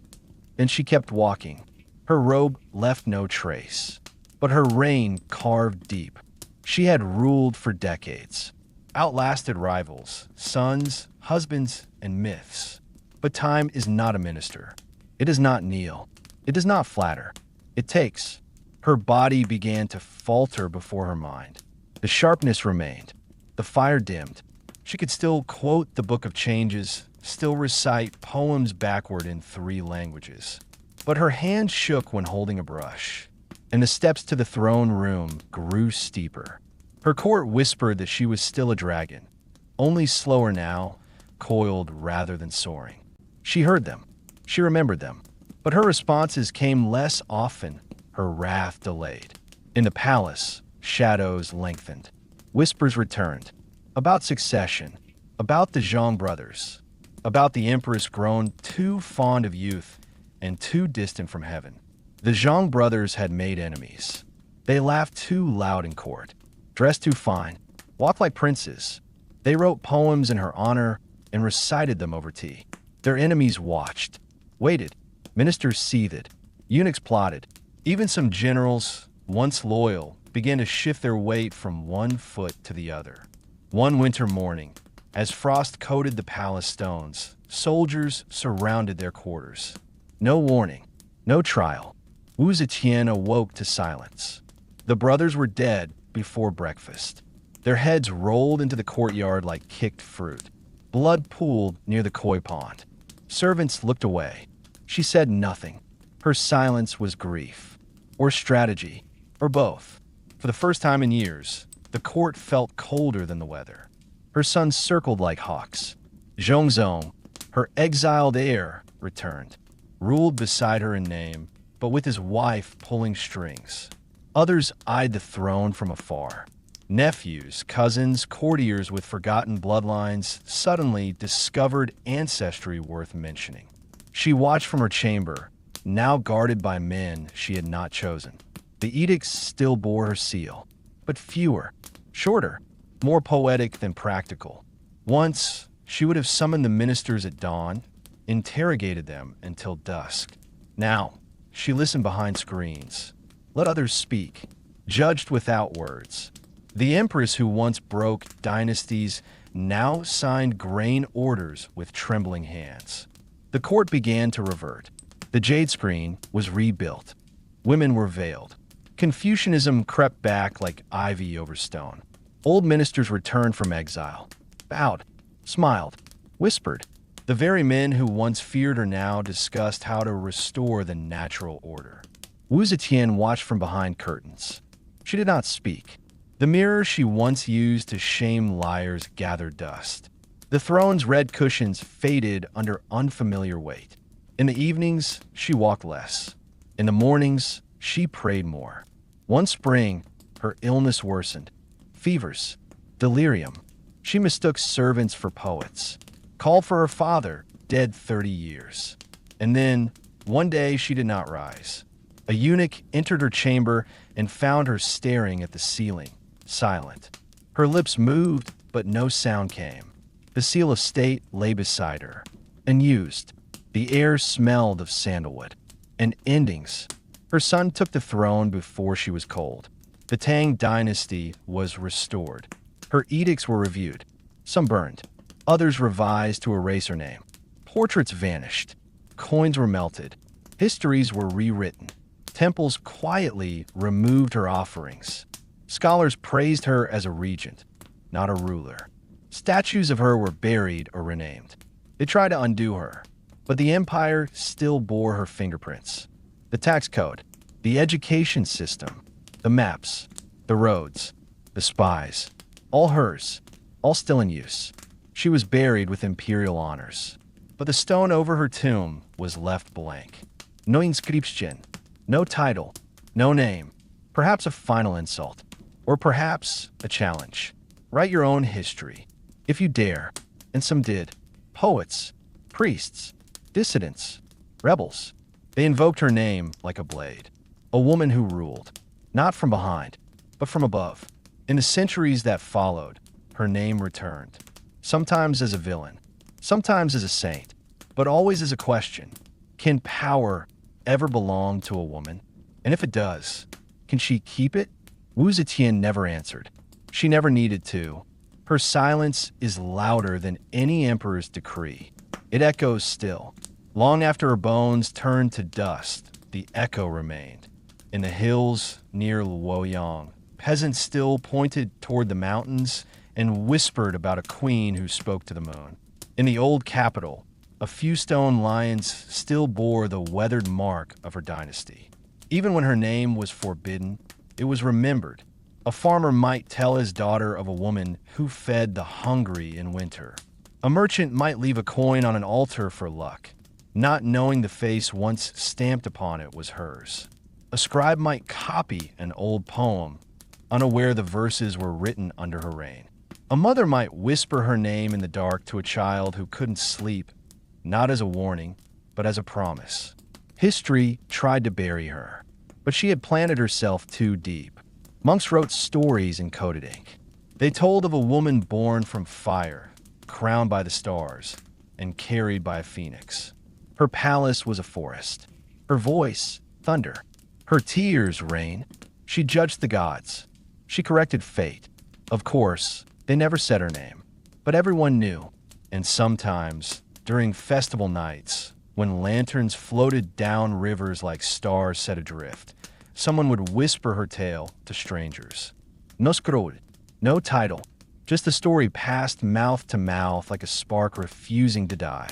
And she kept walking. Her robe left no trace, but her reign carved deep. She had ruled for decades, outlasted rivals, sons, husbands, and myths. But time is not a minister. It does not kneel. It does not flatter. It takes. Her body began to falter before her mind. The sharpness remained. The fire dimmed. She could still quote the Book of Changes, still recite poems backward in 3 languages. But her hand shook when holding a brush, and the steps to the throne room grew steeper. Her court whispered that she was still a dragon, only slower now, coiled rather than soaring. She heard them. She remembered them. But her responses came less often, her wrath delayed. In the palace, shadows lengthened. Whispers returned. About succession. About the Zhang brothers. About the empress grown too fond of youth and too distant from heaven. The Zhang brothers had made enemies. They laughed too loud in court, dressed too fine, walked like princes. They wrote poems in her honor and recited them over tea. Their enemies watched, waited. Ministers seethed. Eunuchs plotted. Even some generals, once loyal, began to shift their weight from one foot to the other. One winter morning, as frost coated the palace stones, soldiers surrounded their quarters. No warning, no trial. Wu Zetian awoke to silence. The brothers were dead before breakfast. Their heads rolled into the courtyard like kicked fruit. Blood pooled near the koi pond. Servants looked away. She said nothing. Her silence was grief, or strategy, or both. For the first time in years, the court felt colder than the weather. Her sons circled like hawks. Zhongzong, her exiled heir, returned, ruled beside her in name, but with his wife pulling strings. Others eyed the throne from afar. Nephews, cousins, courtiers with forgotten bloodlines suddenly discovered ancestry worth mentioning. She watched from her chamber, now guarded by men she had not chosen. The edicts still bore her seal, but fewer, shorter, more poetic than practical. Once, she would have summoned the ministers at dawn, interrogated them until dusk. Now, she listened behind screens, let others speak, judged without words. The empress who once broke dynasties now signed grain orders with trembling hands. The court began to revert. The jade screen was rebuilt. Women were veiled. Confucianism crept back like ivy over stone. Old ministers returned from exile, bowed, smiled, whispered. The very men who once feared her now discussed how to restore the natural order. Wu Zetian watched from behind curtains. She did not speak. The mirror she once used to shame liars gathered dust. The throne's red cushions faded under unfamiliar weight. In the evenings, she walked less. In the mornings, she prayed more. One spring, her illness worsened. Fevers, delirium. She mistook servants for poets. Called for her father, dead 30 years. And then, one day she did not rise. A eunuch entered her chamber and found her staring at the ceiling, silent. Her lips moved, but no sound came. The seal of state lay beside her, unused. The air smelled of sandalwood. And endings. Her son took the throne before she was cold. The Tang dynasty was restored. Her edicts were reviewed. Some burned. Others revised to erase her name. Portraits vanished. Coins were melted. Histories were rewritten. Temples quietly removed her offerings. Scholars praised her as a regent, not a ruler. Statues of her were buried or renamed. They tried to undo her, but the empire still bore her fingerprints. The tax code, the education system, the maps, the roads, the spies, all hers, all still in use. She was buried with imperial honors, but the stone over her tomb was left blank. No inscription, no title, no name, perhaps a final insult, or perhaps a challenge. Write your own history, if you dare, and some did. Poets, priests, dissidents, rebels. They invoked her name like a blade. A woman who ruled, not from behind, but from above. In the centuries that followed, her name returned. Sometimes as a villain, sometimes as a saint, but always as a question. Can power ever belong to a woman? And if it does, can she keep it? Wu Zetian never answered. She never needed to. Her silence is louder than any emperor's decree. It echoes still. Long after her bones turned to dust, the echo remained. In the hills near Luoyang, peasants still pointed toward the mountains and whispered about a queen who spoke to the moon. In the old capital, a few stone lions still bore the weathered mark of her dynasty. Even when her name was forbidden, it was remembered. A farmer might tell his daughter of a woman who fed the hungry in winter. A merchant might leave a coin on an altar for luck, not knowing the face once stamped upon it was hers. A scribe might copy an old poem, unaware the verses were written under her reign. A mother might whisper her name in the dark to a child who couldn't sleep, not as a warning, but as a promise. History tried to bury her, but she had planted herself too deep. Monks wrote stories in coded ink. They told of a woman born from fire, crowned by the stars, and carried by a phoenix. Her palace was a forest. Her voice, thunder. Her tears, rain. She judged the gods. She corrected fate. Of course, they never said her name, but everyone knew. And sometimes, during festival nights, when lanterns floated down rivers like stars set adrift, someone would whisper her tale to strangers. No scroll, no title, just the story passed mouth to mouth like a spark refusing to die.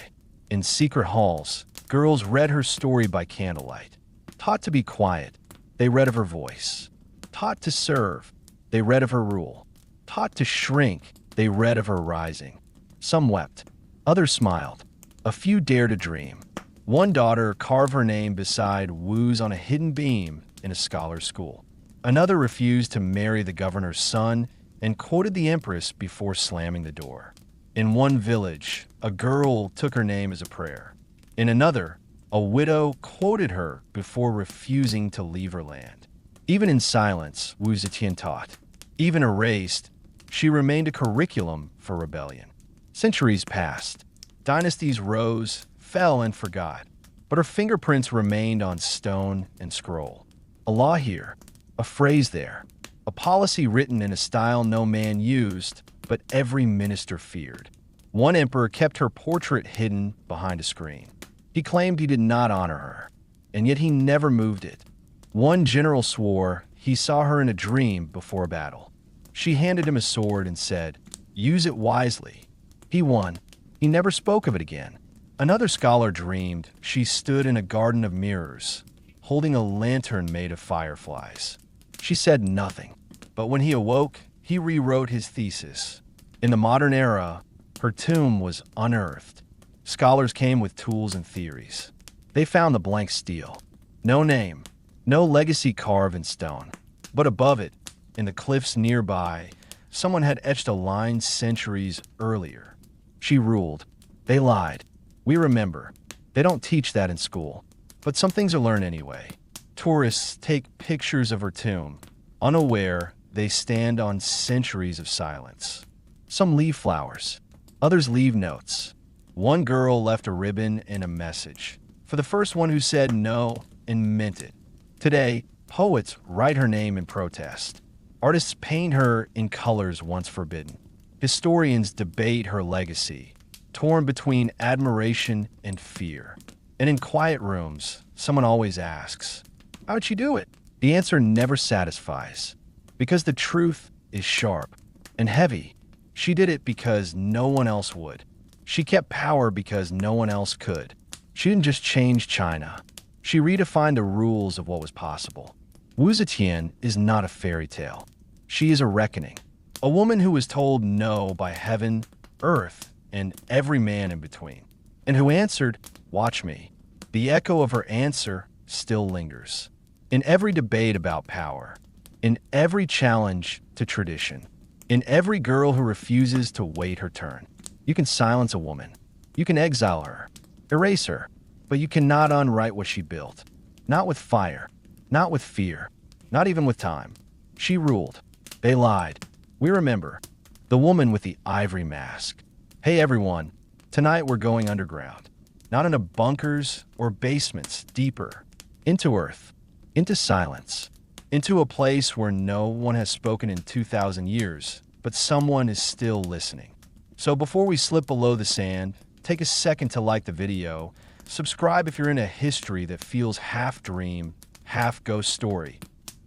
In secret halls, girls read her story by candlelight. Taught to be quiet, they read of her voice. Taught to serve, they read of her rule. Taught to shrink, they read of her rising. Some wept, others smiled. A few dared to dream. One daughter carved her name beside Wu's on a hidden beam in a scholar's school. Another refused to marry the governor's son and quoted the empress before slamming the door. In one village, a girl took her name as a prayer. In another, a widow quoted her before refusing to leave her land. Even in silence, Wu Zetian taught. Even erased, she remained a curriculum for rebellion. Centuries passed. Dynasties rose, fell, and forgot. But her fingerprints remained on stone and scroll. A law here, a phrase there, a policy written in a style no man used, but every minister feared. One emperor kept her portrait hidden behind a screen. He claimed he did not honor her, and yet he never moved it. One general swore he saw her in a dream before a battle. She handed him a sword and said, "Use it wisely." He won. He never spoke of it again. Another scholar dreamed she stood in a garden of mirrors, holding a lantern made of fireflies. She said nothing, but when he awoke, he rewrote his thesis. In the modern era, her tomb was unearthed. Scholars came with tools and theories. They found the blank stele. No name, no legacy carved in stone. But above it, in the cliffs nearby, someone had etched a line centuries earlier. She ruled. They lied. We remember. They don't teach that in school. But some things are learned anyway. Tourists take pictures of her tomb. Unaware, they stand on centuries of silence. Some leave flowers. Others leave notes. One girl left a ribbon and a message. For the first one who said no and meant it. Today, poets write her name in protest. Artists paint her in colors once forbidden. Historians debate her legacy, torn between admiration and fear. And in quiet rooms, someone always asks, "How'd she do it?" The answer never satisfies, because the truth is sharp and heavy. She did it because no one else would. She kept power because no one else could. She didn't just change China. She redefined the rules of what was possible. Wu Zetian is not a fairy tale. She is a reckoning. A woman who was told no by heaven, earth, and every man in between. And who answered, "Watch me." The echo of her answer still lingers. In every debate about power, in every challenge to tradition, in every girl who refuses to wait her turn. You can silence a woman. You can exile her, erase her, but you cannot unwrite what she built. Not with fire, not with fear, not even with time. She ruled. They lied. We remember. The woman with the ivory mask. Hey everyone, tonight we're going underground. Not into bunkers or basements, deeper. Into earth. Into silence. Into a place where no one has spoken in 2,000 years, but someone is still listening. So before we slip below the sand, take a second to like the video, subscribe if you're in a history that feels half dream, half ghost story,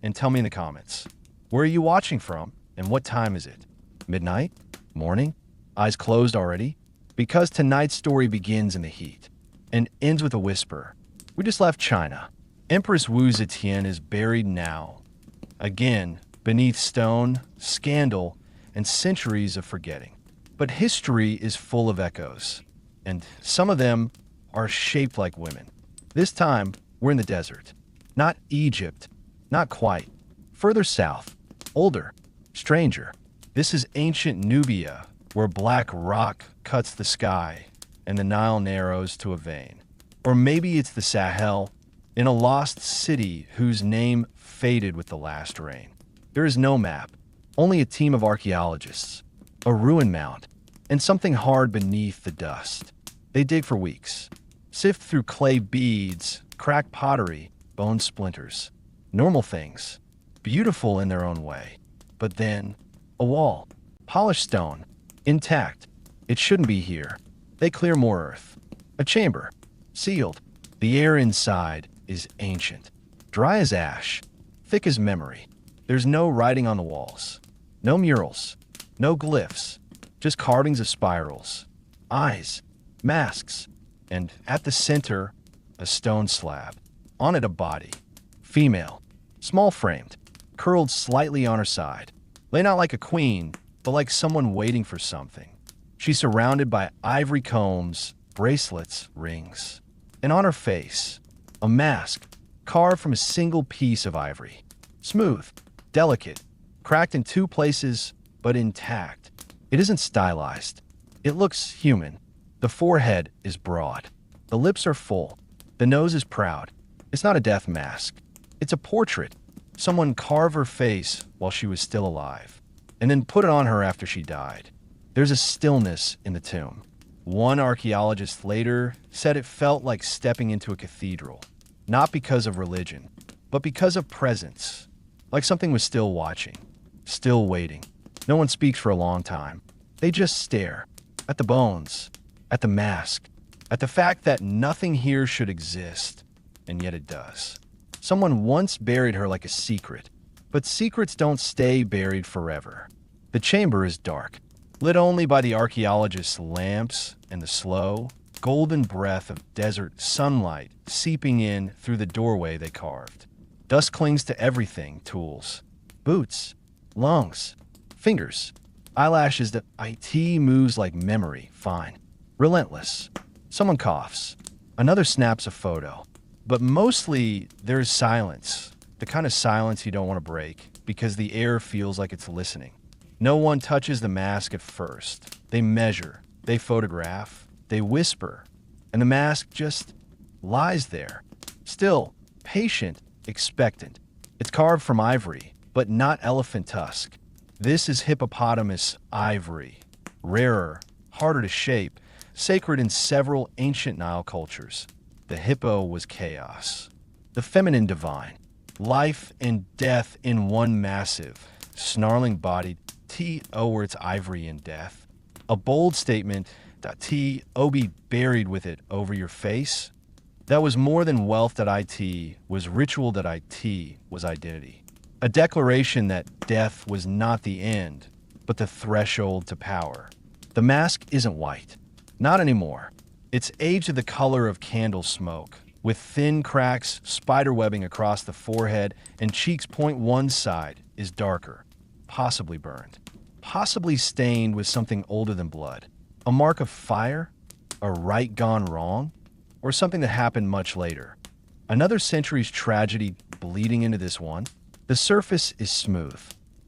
and tell me in the comments, where are you watching from and what time is it? Midnight? Morning? Eyes closed already? Because tonight's story begins in the heat and ends with a whisper. We just left China. Empress Wu Zetian is buried now, again, beneath stone, scandal, and centuries of forgetting. But history is full of echoes, and some of them are shaped like women. This time, we're in the desert. Not Egypt, not quite. Further south, older, stranger. This is ancient Nubia, where black rock cuts the sky and the Nile narrows to a vein. Or maybe it's the Sahel, in a lost city whose name faded with the last rain. There is no map, only a team of archaeologists, a ruin mound, and something hard beneath the dust. They dig for weeks, sift through clay beads, cracked pottery, bone splinters. Normal things, beautiful in their own way. But then, a wall, polished stone, intact. It shouldn't be here. They clear more earth. A chamber, sealed. The air inside is ancient, dry as ash, thick as memory. There's no writing on the walls, no murals, no glyphs, just carvings of spirals, eyes, masks, and at the center, a stone slab. On it, a body, female, small framed, curled slightly on her side. Lay not like a queen, but like someone waiting for something. She's surrounded by ivory combs, bracelets, rings. And on her face, a mask carved from a single piece of ivory. Smooth, delicate, cracked in two places, but intact. It isn't stylized. It looks human. The forehead is broad. The lips are full. The nose is proud. It's not a death mask. It's a portrait. Someone carved her face while she was still alive, and then put it on her after she died. There's a stillness in the tomb. One archaeologist later said it felt like stepping into a cathedral, not because of religion, but because of presence, like something was still watching, still waiting. No one speaks for a long time. They just stare at the bones, at the mask, at the fact that nothing here should exist, and yet it does. Someone once buried her like a secret, but secrets don't stay buried forever. The chamber is dark, lit only by the archaeologist's lamps and the slow, golden breath of desert sunlight seeping in through the doorway they carved. Dust clings to everything: tools, boots, lungs, fingers, eyelashes. That it moves like memory, fine, relentless. Someone coughs. Another snaps a photo. But mostly, there's silence, the kind of silence you don't want to break, because the air feels like it's listening. No one touches the mask at first. They measure, they photograph, they whisper, and the mask just lies there, still, patient, expectant. It's carved from ivory, but not elephant tusk. This is hippopotamus ivory, rarer, harder to shape, sacred in several ancient Nile cultures. The hippo was chaos, the feminine divine, life and death in one massive, snarling-bodied over its ivory in death. A bold statement that be buried with it over your face. That was more than wealth. It was ritual. It was identity. A declaration that death was not the end, but the threshold to power. The mask isn't white. Not anymore. It's aged the color of candle smoke, with thin cracks, spiderwebbing across the forehead, and cheeks point one side is darker, possibly burned, possibly stained with something older than blood. A mark of fire? A rite gone wrong? Or something that happened much later? Another century's tragedy bleeding into this one? The surface is smooth.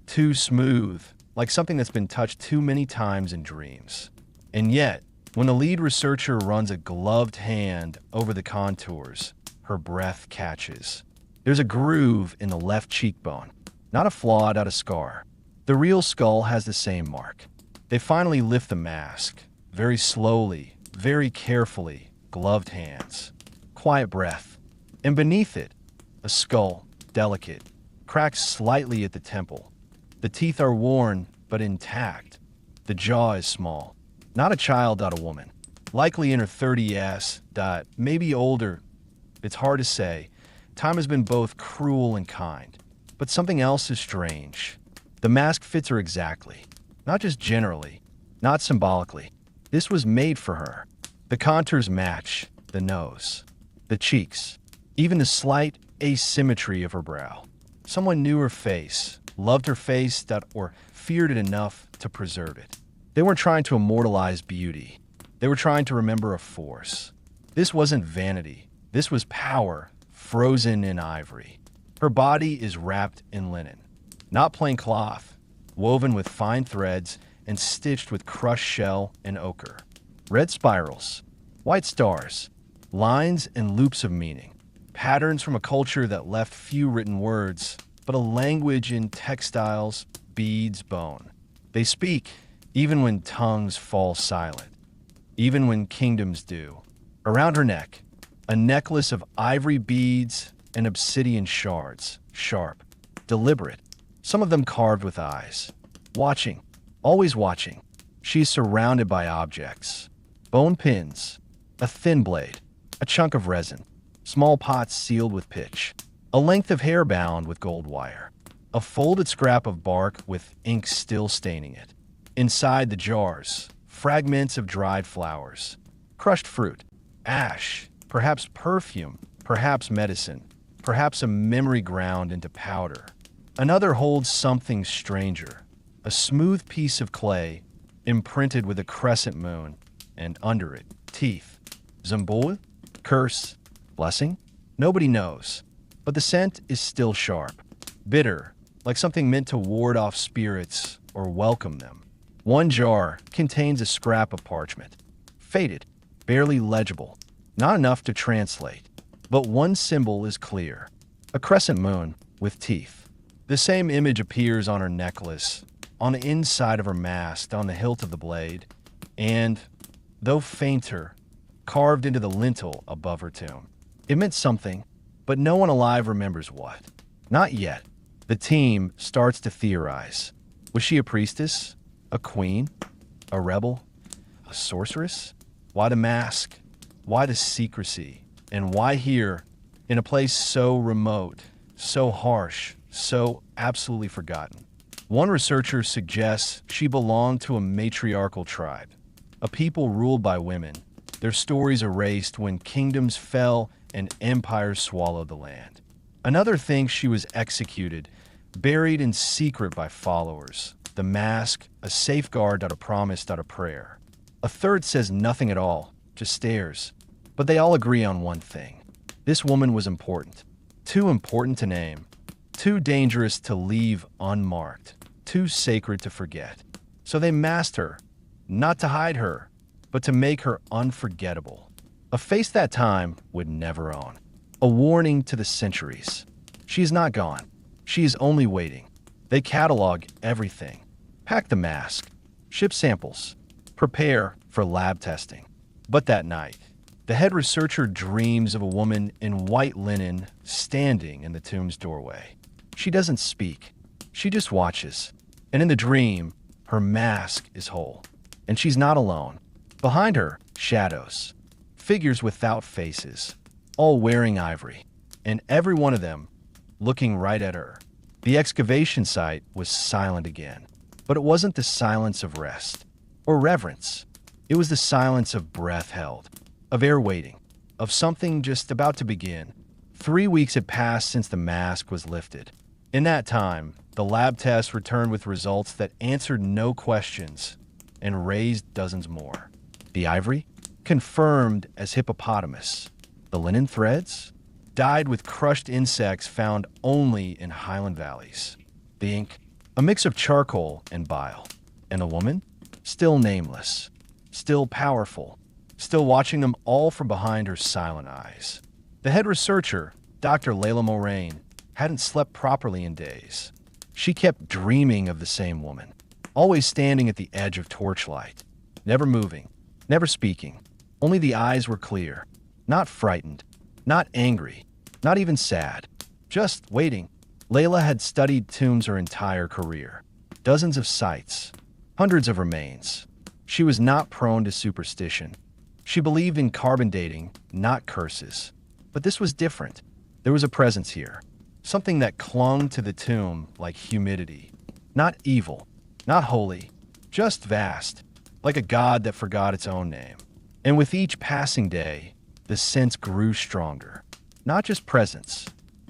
Too smooth, like something that's been touched too many times in dreams. And yet, when the lead researcher runs a gloved hand over the contours, her breath catches. There's a groove in the left cheekbone, not a flaw, not a scar. The real skull has the same mark. They finally lift the mask, very slowly, very carefully, gloved hands. Quiet breath. And beneath it, a skull, delicate, cracked slightly at the temple. The teeth are worn, but intact. The jaw is small. Not a child, not a woman. Likely in her 30s, maybe older. It's hard to say. Time has been both cruel and kind. But something else is strange. The mask fits her exactly. Not just generally, not symbolically. This was made for her. The contours match, the nose, the cheeks, even the slight asymmetry of her brow. Someone knew her face, loved her face, or feared it enough to preserve it. They weren't trying to immortalize beauty. They were trying to remember a force. This wasn't vanity. This was power, frozen in ivory. Her body is wrapped in linen, not plain cloth, woven with fine threads and stitched with crushed shell and ochre. Red spirals, white stars, lines and loops of meaning. patterns from a culture that left few written words, but a language in textiles, beads, bone. They speak, even when tongues fall silent, even when kingdoms do. Around her neck, a necklace of ivory beads and obsidian shards, sharp, deliberate, some of them carved with eyes. Watching, always watching. She is surrounded by objects. Bone pins, a thin blade, a chunk of resin, small pots sealed with pitch, a length of hair bound with gold wire, a folded scrap of bark with ink still staining it. Inside the jars, fragments of dried flowers, crushed fruit, ash, perhaps perfume, perhaps medicine, perhaps a memory ground into powder. Another holds something stranger, a smooth piece of clay imprinted with a crescent moon, and under it, teeth. Symbol? Curse? Blessing? Nobody knows. But the scent is still sharp, bitter, like something meant to ward off spirits or welcome them. One jar contains a scrap of parchment, faded, barely legible, not enough to translate. But one symbol is clear, a crescent moon with teeth. The same image appears on her necklace, on the inside of her mask, on the hilt of the blade, and, though fainter, carved into the lintel above her tomb. It meant something, but no one alive remembers what. Not yet. The team starts to theorize. Was she a priestess? A queen? A rebel? A sorceress? Why the mask? Why the secrecy? And why here, in a place so remote, so harsh, so absolutely forgotten? One researcher suggests she belonged to a matriarchal tribe, a people ruled by women, their stories erased when kingdoms fell and empires swallowed the land. Another thinks she was executed, buried in secret by followers. The mask, a safeguard, a promise, a prayer. A third says nothing at all, just stares. But they all agree on one thing. This woman was important. Too important to name. Too dangerous to leave unmarked. Too sacred to forget. So they masked her, not to hide her, but to make her unforgettable. A face that time would never own. A warning to the centuries. She is not gone. She is only waiting. They catalog everything. Pack the mask. Ship samples. Prepare for lab testing. But that night, the head researcher dreams of a woman in white linen standing in the tomb's doorway. She doesn't speak. She just watches. And in the dream, her mask is whole. And she's not alone. Behind her, shadows. Figures without faces. All wearing ivory. And every one of them looking right at her. The excavation site was silent again. But it wasn't the silence of rest or reverence. It was the silence of breath held, of air waiting, of something just about to begin. 3 weeks had passed since the mask was lifted. In that time, the lab tests returned with results that answered no questions and raised dozens more. The ivory? Confirmed as hippopotamus. The linen threads? Dyed with crushed insects found only in highland valleys. The ink? A mix of charcoal and bile. And the woman? Still nameless. Still powerful. Still watching them all from behind her silent eyes. The head researcher, Dr. Layla Moraine, hadn't slept properly in days. She kept dreaming of the same woman, always standing at the edge of torchlight, never moving, never speaking. Only the eyes were clear, not frightened, not angry, not even sad, just waiting. Layla had studied tombs her entire career. Dozens of sites, hundreds of remains. She was not prone to superstition. She believed in carbon dating, not curses. But this was different. There was a presence here, something that clung to the tomb like humidity. Not evil, not holy, just vast, like a god that forgot its own name. And with each passing day, the sense grew stronger. Not just presence,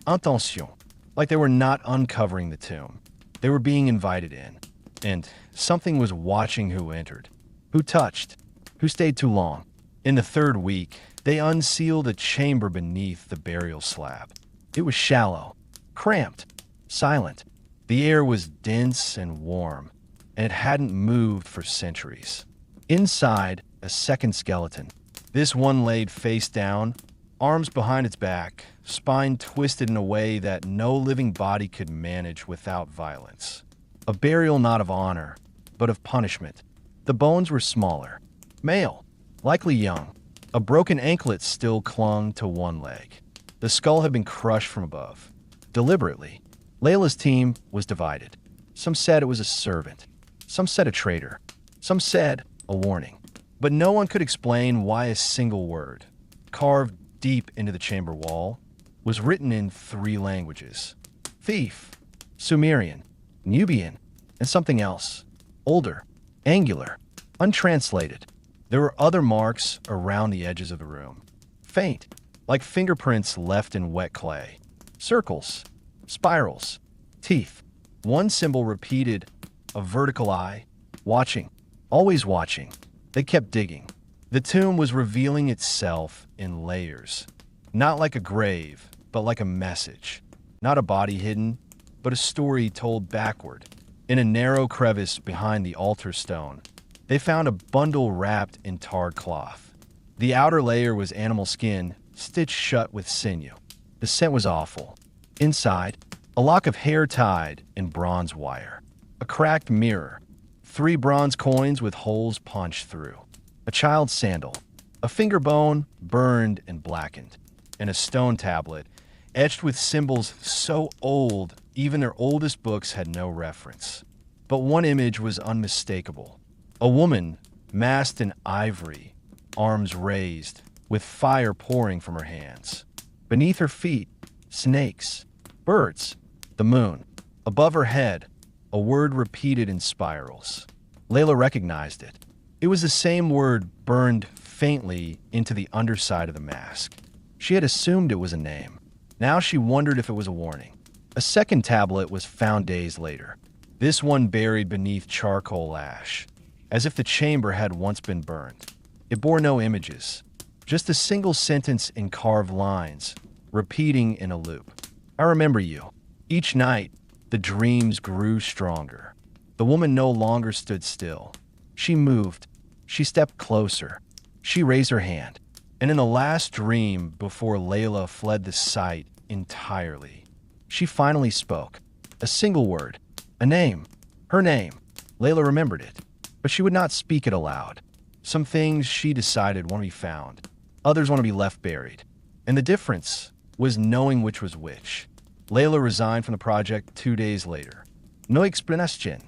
intention, like they were not uncovering the tomb. They were being invited in. And something was watching who entered, who touched, who stayed too long. In the third week, they unsealed a chamber beneath the burial slab. It was shallow, cramped, silent. The air was dense and warm, and it hadn't moved for centuries. Inside, a second skeleton. This one laid face down, arms behind its back, spine twisted in a way that no living body could manage without violence. A burial not of honor, but of punishment. The bones were smaller. Male, likely young. A broken anklet still clung to one leg. The skull had been crushed from above. Deliberately. Layla's team was divided. Some said it was a servant. Some said a traitor. Some said a warning. But no one could explain why a single word, carved deep into the chamber wall, was written in 3 languages. Thief, Sumerian, Nubian, and something else. Older, angular, untranslated. There were other marks around the edges of the room. Faint, like fingerprints left in wet clay. Circles, spirals, teeth. One symbol repeated, a vertical eye. Watching, always watching. They kept digging. The tomb was revealing itself in layers. Not like a grave, but like a message. Not a body hidden, but a story told backward. In a narrow crevice behind the altar stone, they found a bundle wrapped in tarred cloth. The outer layer was animal skin, stitched shut with sinew. The scent was awful. Inside, a lock of hair tied in bronze wire. A cracked mirror. 3 bronze coins with holes punched through. A child's sandal. A finger bone burned and blackened. And a stone tablet, etched with symbols so old, even their oldest books had no reference. But one image was unmistakable. A woman, masked in ivory, arms raised, with fire pouring from her hands. Beneath her feet, snakes, birds, the moon. Above her head, a word repeated in spirals. Layla recognized it. It was the same word burned faintly into the underside of the mask. She had assumed it was a name. Now she wondered if it was a warning. A second tablet was found days later. This one buried beneath charcoal ash, as if the chamber had once been burned. It bore no images, just a single sentence in carved lines, repeating in a loop. I remember you. Each night, the dreams grew stronger. The woman no longer stood still. She moved. She stepped closer. She raised her hand. And in the last dream before Layla fled the site entirely, she finally spoke. A single word. A name. Her name. Layla remembered it. But she would not speak it aloud. Some things she decided want to be found. Others want to be left buried. And the difference was knowing which was which. Layla resigned from the project 2 days later. No explanation.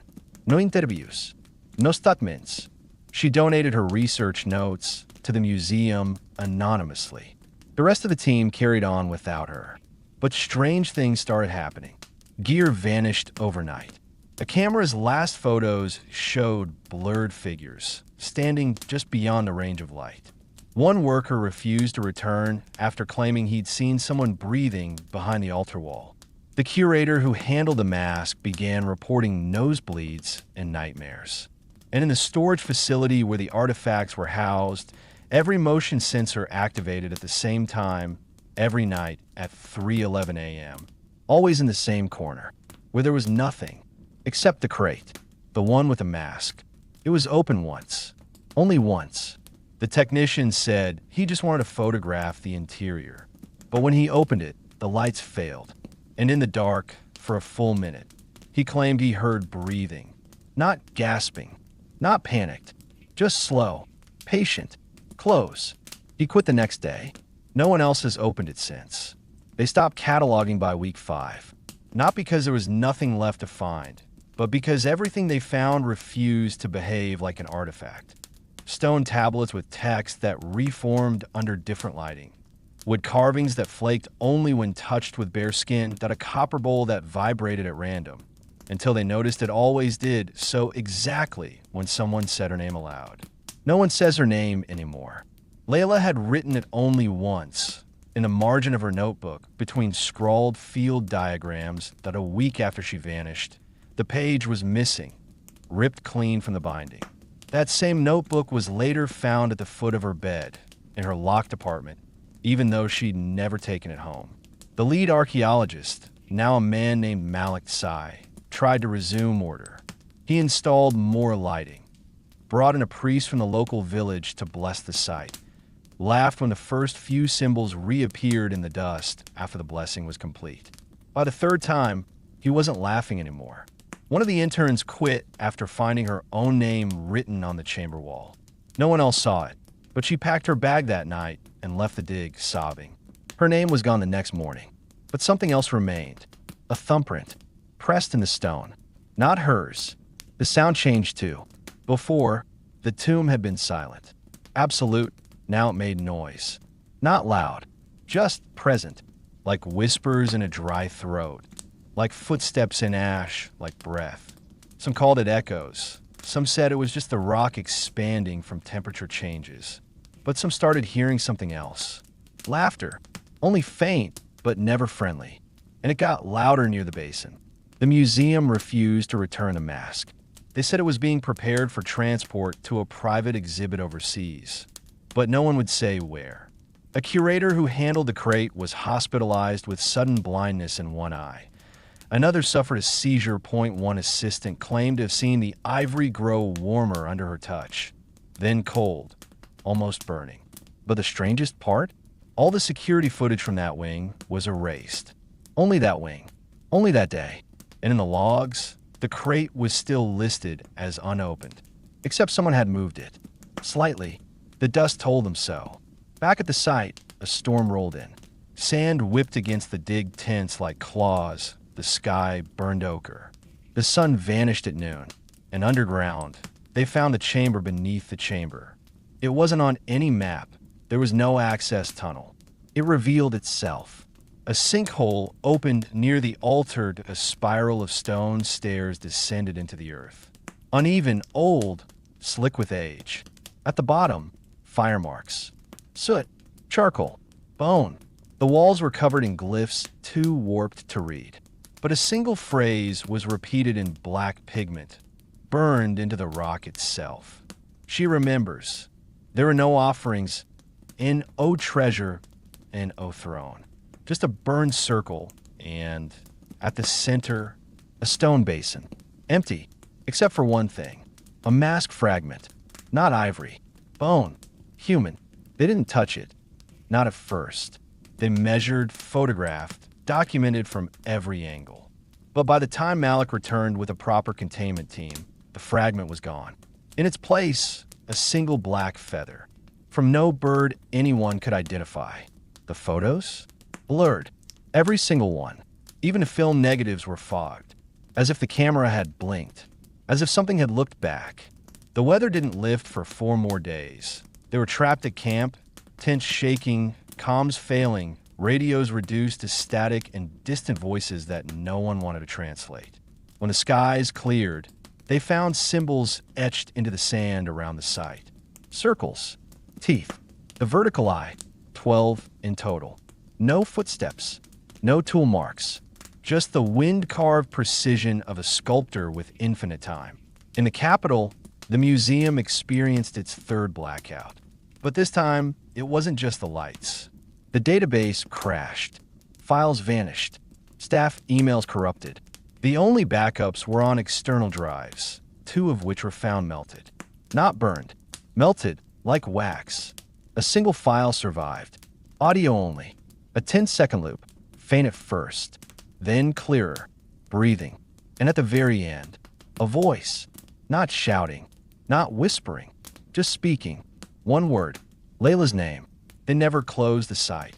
No interviews. No statements. She donated her research notes to the museum anonymously. The rest of the team carried on without her. But strange things started happening. Gear vanished overnight. The camera's last photos showed blurred figures, standing just beyond the range of light. One worker refused to return after claiming he'd seen someone breathing behind the altar wall. The curator who handled the mask began reporting nosebleeds and nightmares. And in the storage facility where the artifacts were housed, every motion sensor activated at the same time every night at 3:11 a.m., always in the same corner, where there was nothing except the crate, the one with the mask. It was open once, only once. The technician said he just wanted to photograph the interior. But when he opened it, the lights failed. And in the dark, for a full minute, he claimed he heard breathing. Not gasping, not panicked, just slow, patient, close. He quit the next day. No one else has opened it since. They stopped cataloging by week 5. Not because there was nothing left to find, but because everything they found refused to behave like an artifact. Stone tablets with text that reformed under different lighting. Wood carvings that flaked only when touched with bare skin, that a copper bowl that vibrated at random, until they noticed it always did so exactly when someone said her name aloud. No one says her name anymore. Layla had written it only once, in the margin of her notebook, between scrawled field diagrams that a week after she vanished, the page was missing, ripped clean from the binding. That same notebook was later found at the foot of her bed, in her locked apartment, even though she'd never taken it home. The lead archaeologist, now a man named Malik Sai, tried to resume order. He installed more lighting, brought in a priest from the local village to bless the site. laughed when the first few symbols reappeared in the dust after the blessing was complete. By the third time, he wasn't laughing anymore. One of the interns quit after finding her own name written on the chamber wall. No one else saw it, but she packed her bag that night and left the dig sobbing. Her name was gone the next morning, but something else remained. A thumbprint, pressed in the stone. Not hers. The sound changed too. Before, the tomb had been silent. Absolute, now it made noise. Not loud, just present, like whispers in a dry throat, like footsteps in ash, like breath. Some called it echoes. Some said it was just the rock expanding from temperature changes. But some started hearing something else. Laughter, only faint, but never friendly. And it got louder near the basin. The museum refused to return the mask. They said it was being prepared for transport to a private exhibit overseas. But no one would say where. A curator who handled the crate was hospitalized with sudden blindness in one eye. Another suffered a seizure. One assistant claimed to have seen the ivory grow warmer under her touch, then cold, almost burning. But the strangest part? All the security footage from that wing was erased. Only that wing. Only that day. And in the logs, the crate was still listed as unopened. Except someone had moved it. Slightly. The dust told them so. Back at the site, a storm rolled in. Sand whipped against the dig tents like claws. The sky burned ochre. The sun vanished at noon. And underground, they found the chamber beneath the chamber. It wasn't on any map. There was no access tunnel. It revealed itself. A sinkhole opened near the altar. A spiral of stone stairs descended into the earth. Uneven, old, slick with age. At the bottom, fire marks. Soot, charcoal, bone. The walls were covered in glyphs too warped to read. But a single phrase was repeated in black pigment, burned into the rock itself. She remembers. There were no offerings in O treasure and O throne. Just a burned circle, and at the center, a stone basin. Empty, except for one thing. A mask fragment. Not ivory. Bone. Human. They didn't touch it. Not at first. They measured, photographed, documented from every angle. But by the time Malik returned with a proper containment team, the fragment was gone. In its place, a single black feather. From no bird anyone could identify. The photos? Blurred. Every single one. Even the film negatives were fogged. As if the camera had blinked. As if something had looked back. The weather didn't lift for 4 more days. They were trapped at camp, tents shaking, comms failing, radios reduced to static and distant voices that no one wanted to translate. When the skies cleared, they found symbols etched into the sand around the site. Circles. Teeth. The vertical eye. 12 in total. No footsteps. No tool marks. Just the wind-carved precision of a sculptor with infinite time. In the capital, the museum experienced its third blackout. But this time, it wasn't just the lights. The database crashed. Files vanished. Staff emails corrupted. The only backups were on external drives, 2 of which were found melted. Not burned. Melted, like wax. A single file survived. Audio only. A 10-second loop. Faint at first. Then clearer. Breathing. And at the very end, a voice. Not shouting. Not whispering. Just speaking. One word. Layla's name. They never closed the site.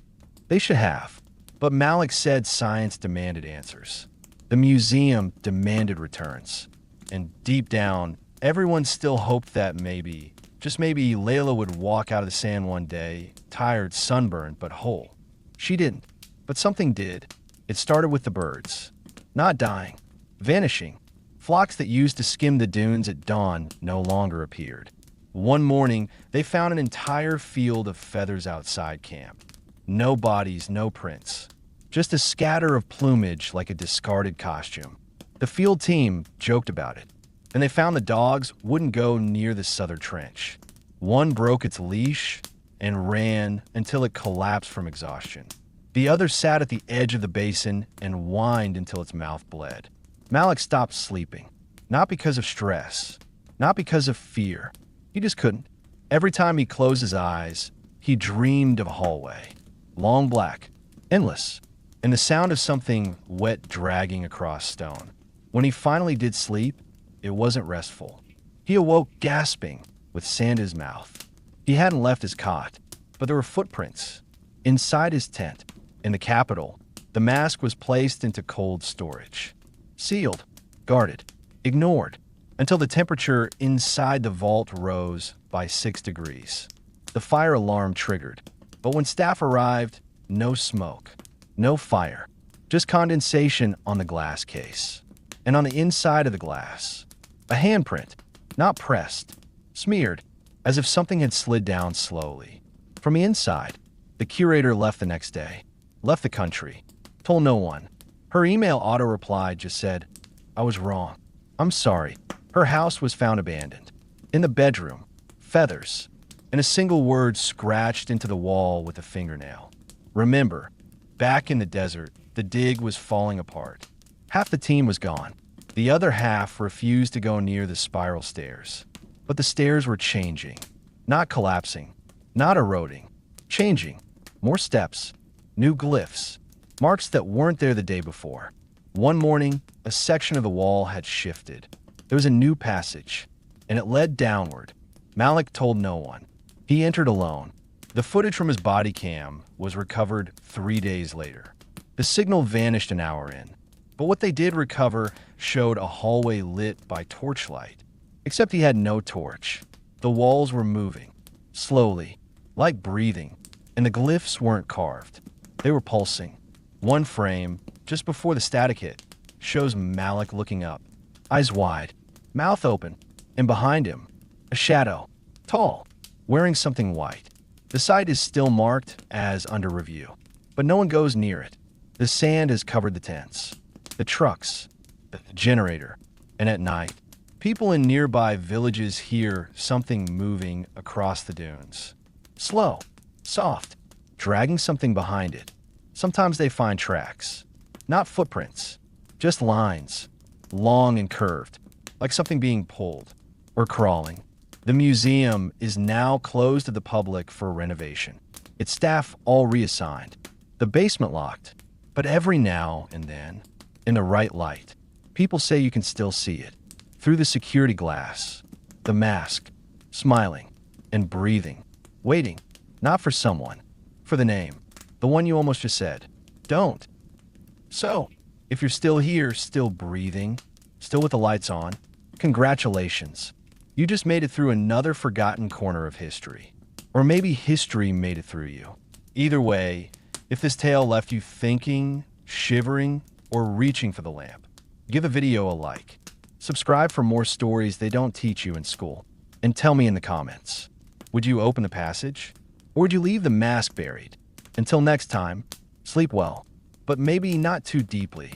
They should have. But Malik said science demanded answers. The museum demanded returns. And deep down, everyone still hoped that maybe, just maybe, Layla would walk out of the sand one day, tired, sunburned, but whole. She didn't. But something did. It started with the birds. Not dying. Vanishing. Flocks that used to skim the dunes at dawn no longer appeared. One morning, they found an entire field of feathers outside camp. No bodies, no prints. Just a scatter of plumage like a discarded costume. The field team joked about it, and they found the dogs wouldn't go near the southern trench. One broke its leash and ran until it collapsed from exhaustion. The other sat at the edge of the basin and whined until its mouth bled. Malik stopped sleeping. Not because of stress. Not because of fear. He just couldn't. Every time he closed his eyes, He dreamed of a hallway, long black, endless, and the sound of something wet dragging across stone. When he finally did sleep, it wasn't restful. He awoke gasping, with sand in his mouth. He hadn't left his cot, but there were footprints. Inside his tent, in the capital, the mask was placed into cold storage. Sealed, guarded, ignored, until the temperature inside the vault rose by 6 degrees. The fire alarm triggered, but when staff arrived, no smoke, no fire, just condensation on the glass case. And on the inside of the glass, a handprint, not pressed, smeared, as if something had slid down slowly. From the inside, the curator left the next day, left the country, told no one. Her email auto-reply just said, "I was wrong. I'm sorry." Her house was found abandoned. In the bedroom, feathers, and a single word scratched into the wall with a fingernail. Remember, back in the desert, the dig was falling apart. Half the team was gone. The other half refused to go near the spiral stairs. But the stairs were changing, not collapsing, not eroding, changing. More steps, new glyphs, marks that weren't there the day before. One morning, a section of the wall had shifted. There was a new passage, and it led downward. Malik told no one. He entered alone. The footage from his body cam was recovered 3 days later. The signal vanished an hour in, but what they did recover showed a hallway lit by torchlight. Except he had no torch. The walls were moving, slowly, like breathing, and the glyphs weren't carved. They were pulsing. One frame, just before the static hit, shows Malik looking up, eyes wide, mouth open, and behind him, a shadow, tall, wearing something white. The site is still marked as under review, but no one goes near it. The sand has covered the tents, the trucks, the generator, and at night, people in nearby villages hear something moving across the dunes. Slow, soft, dragging something behind it. Sometimes they find tracks, not footprints, just lines, long and curved, like something being pulled or crawling. The museum is now closed to the public for renovation. Its staff all reassigned. The basement locked, but every now and then, in the right light, people say you can still see it. Through the security glass, the mask, smiling and breathing, waiting, not for someone, for the name, the one you almost just said. Don't. So, if you're still here, still breathing, still with the lights on, congratulations. You just made it through another forgotten corner of history. Or maybe history made it through you. Either way, if this tale left you thinking, shivering, or reaching for the lamp, give the video a like. Subscribe for more stories they don't teach you in school. And tell me in the comments, would you open the passage? Or would you leave the mask buried? Until next time, sleep well, but maybe not too deeply.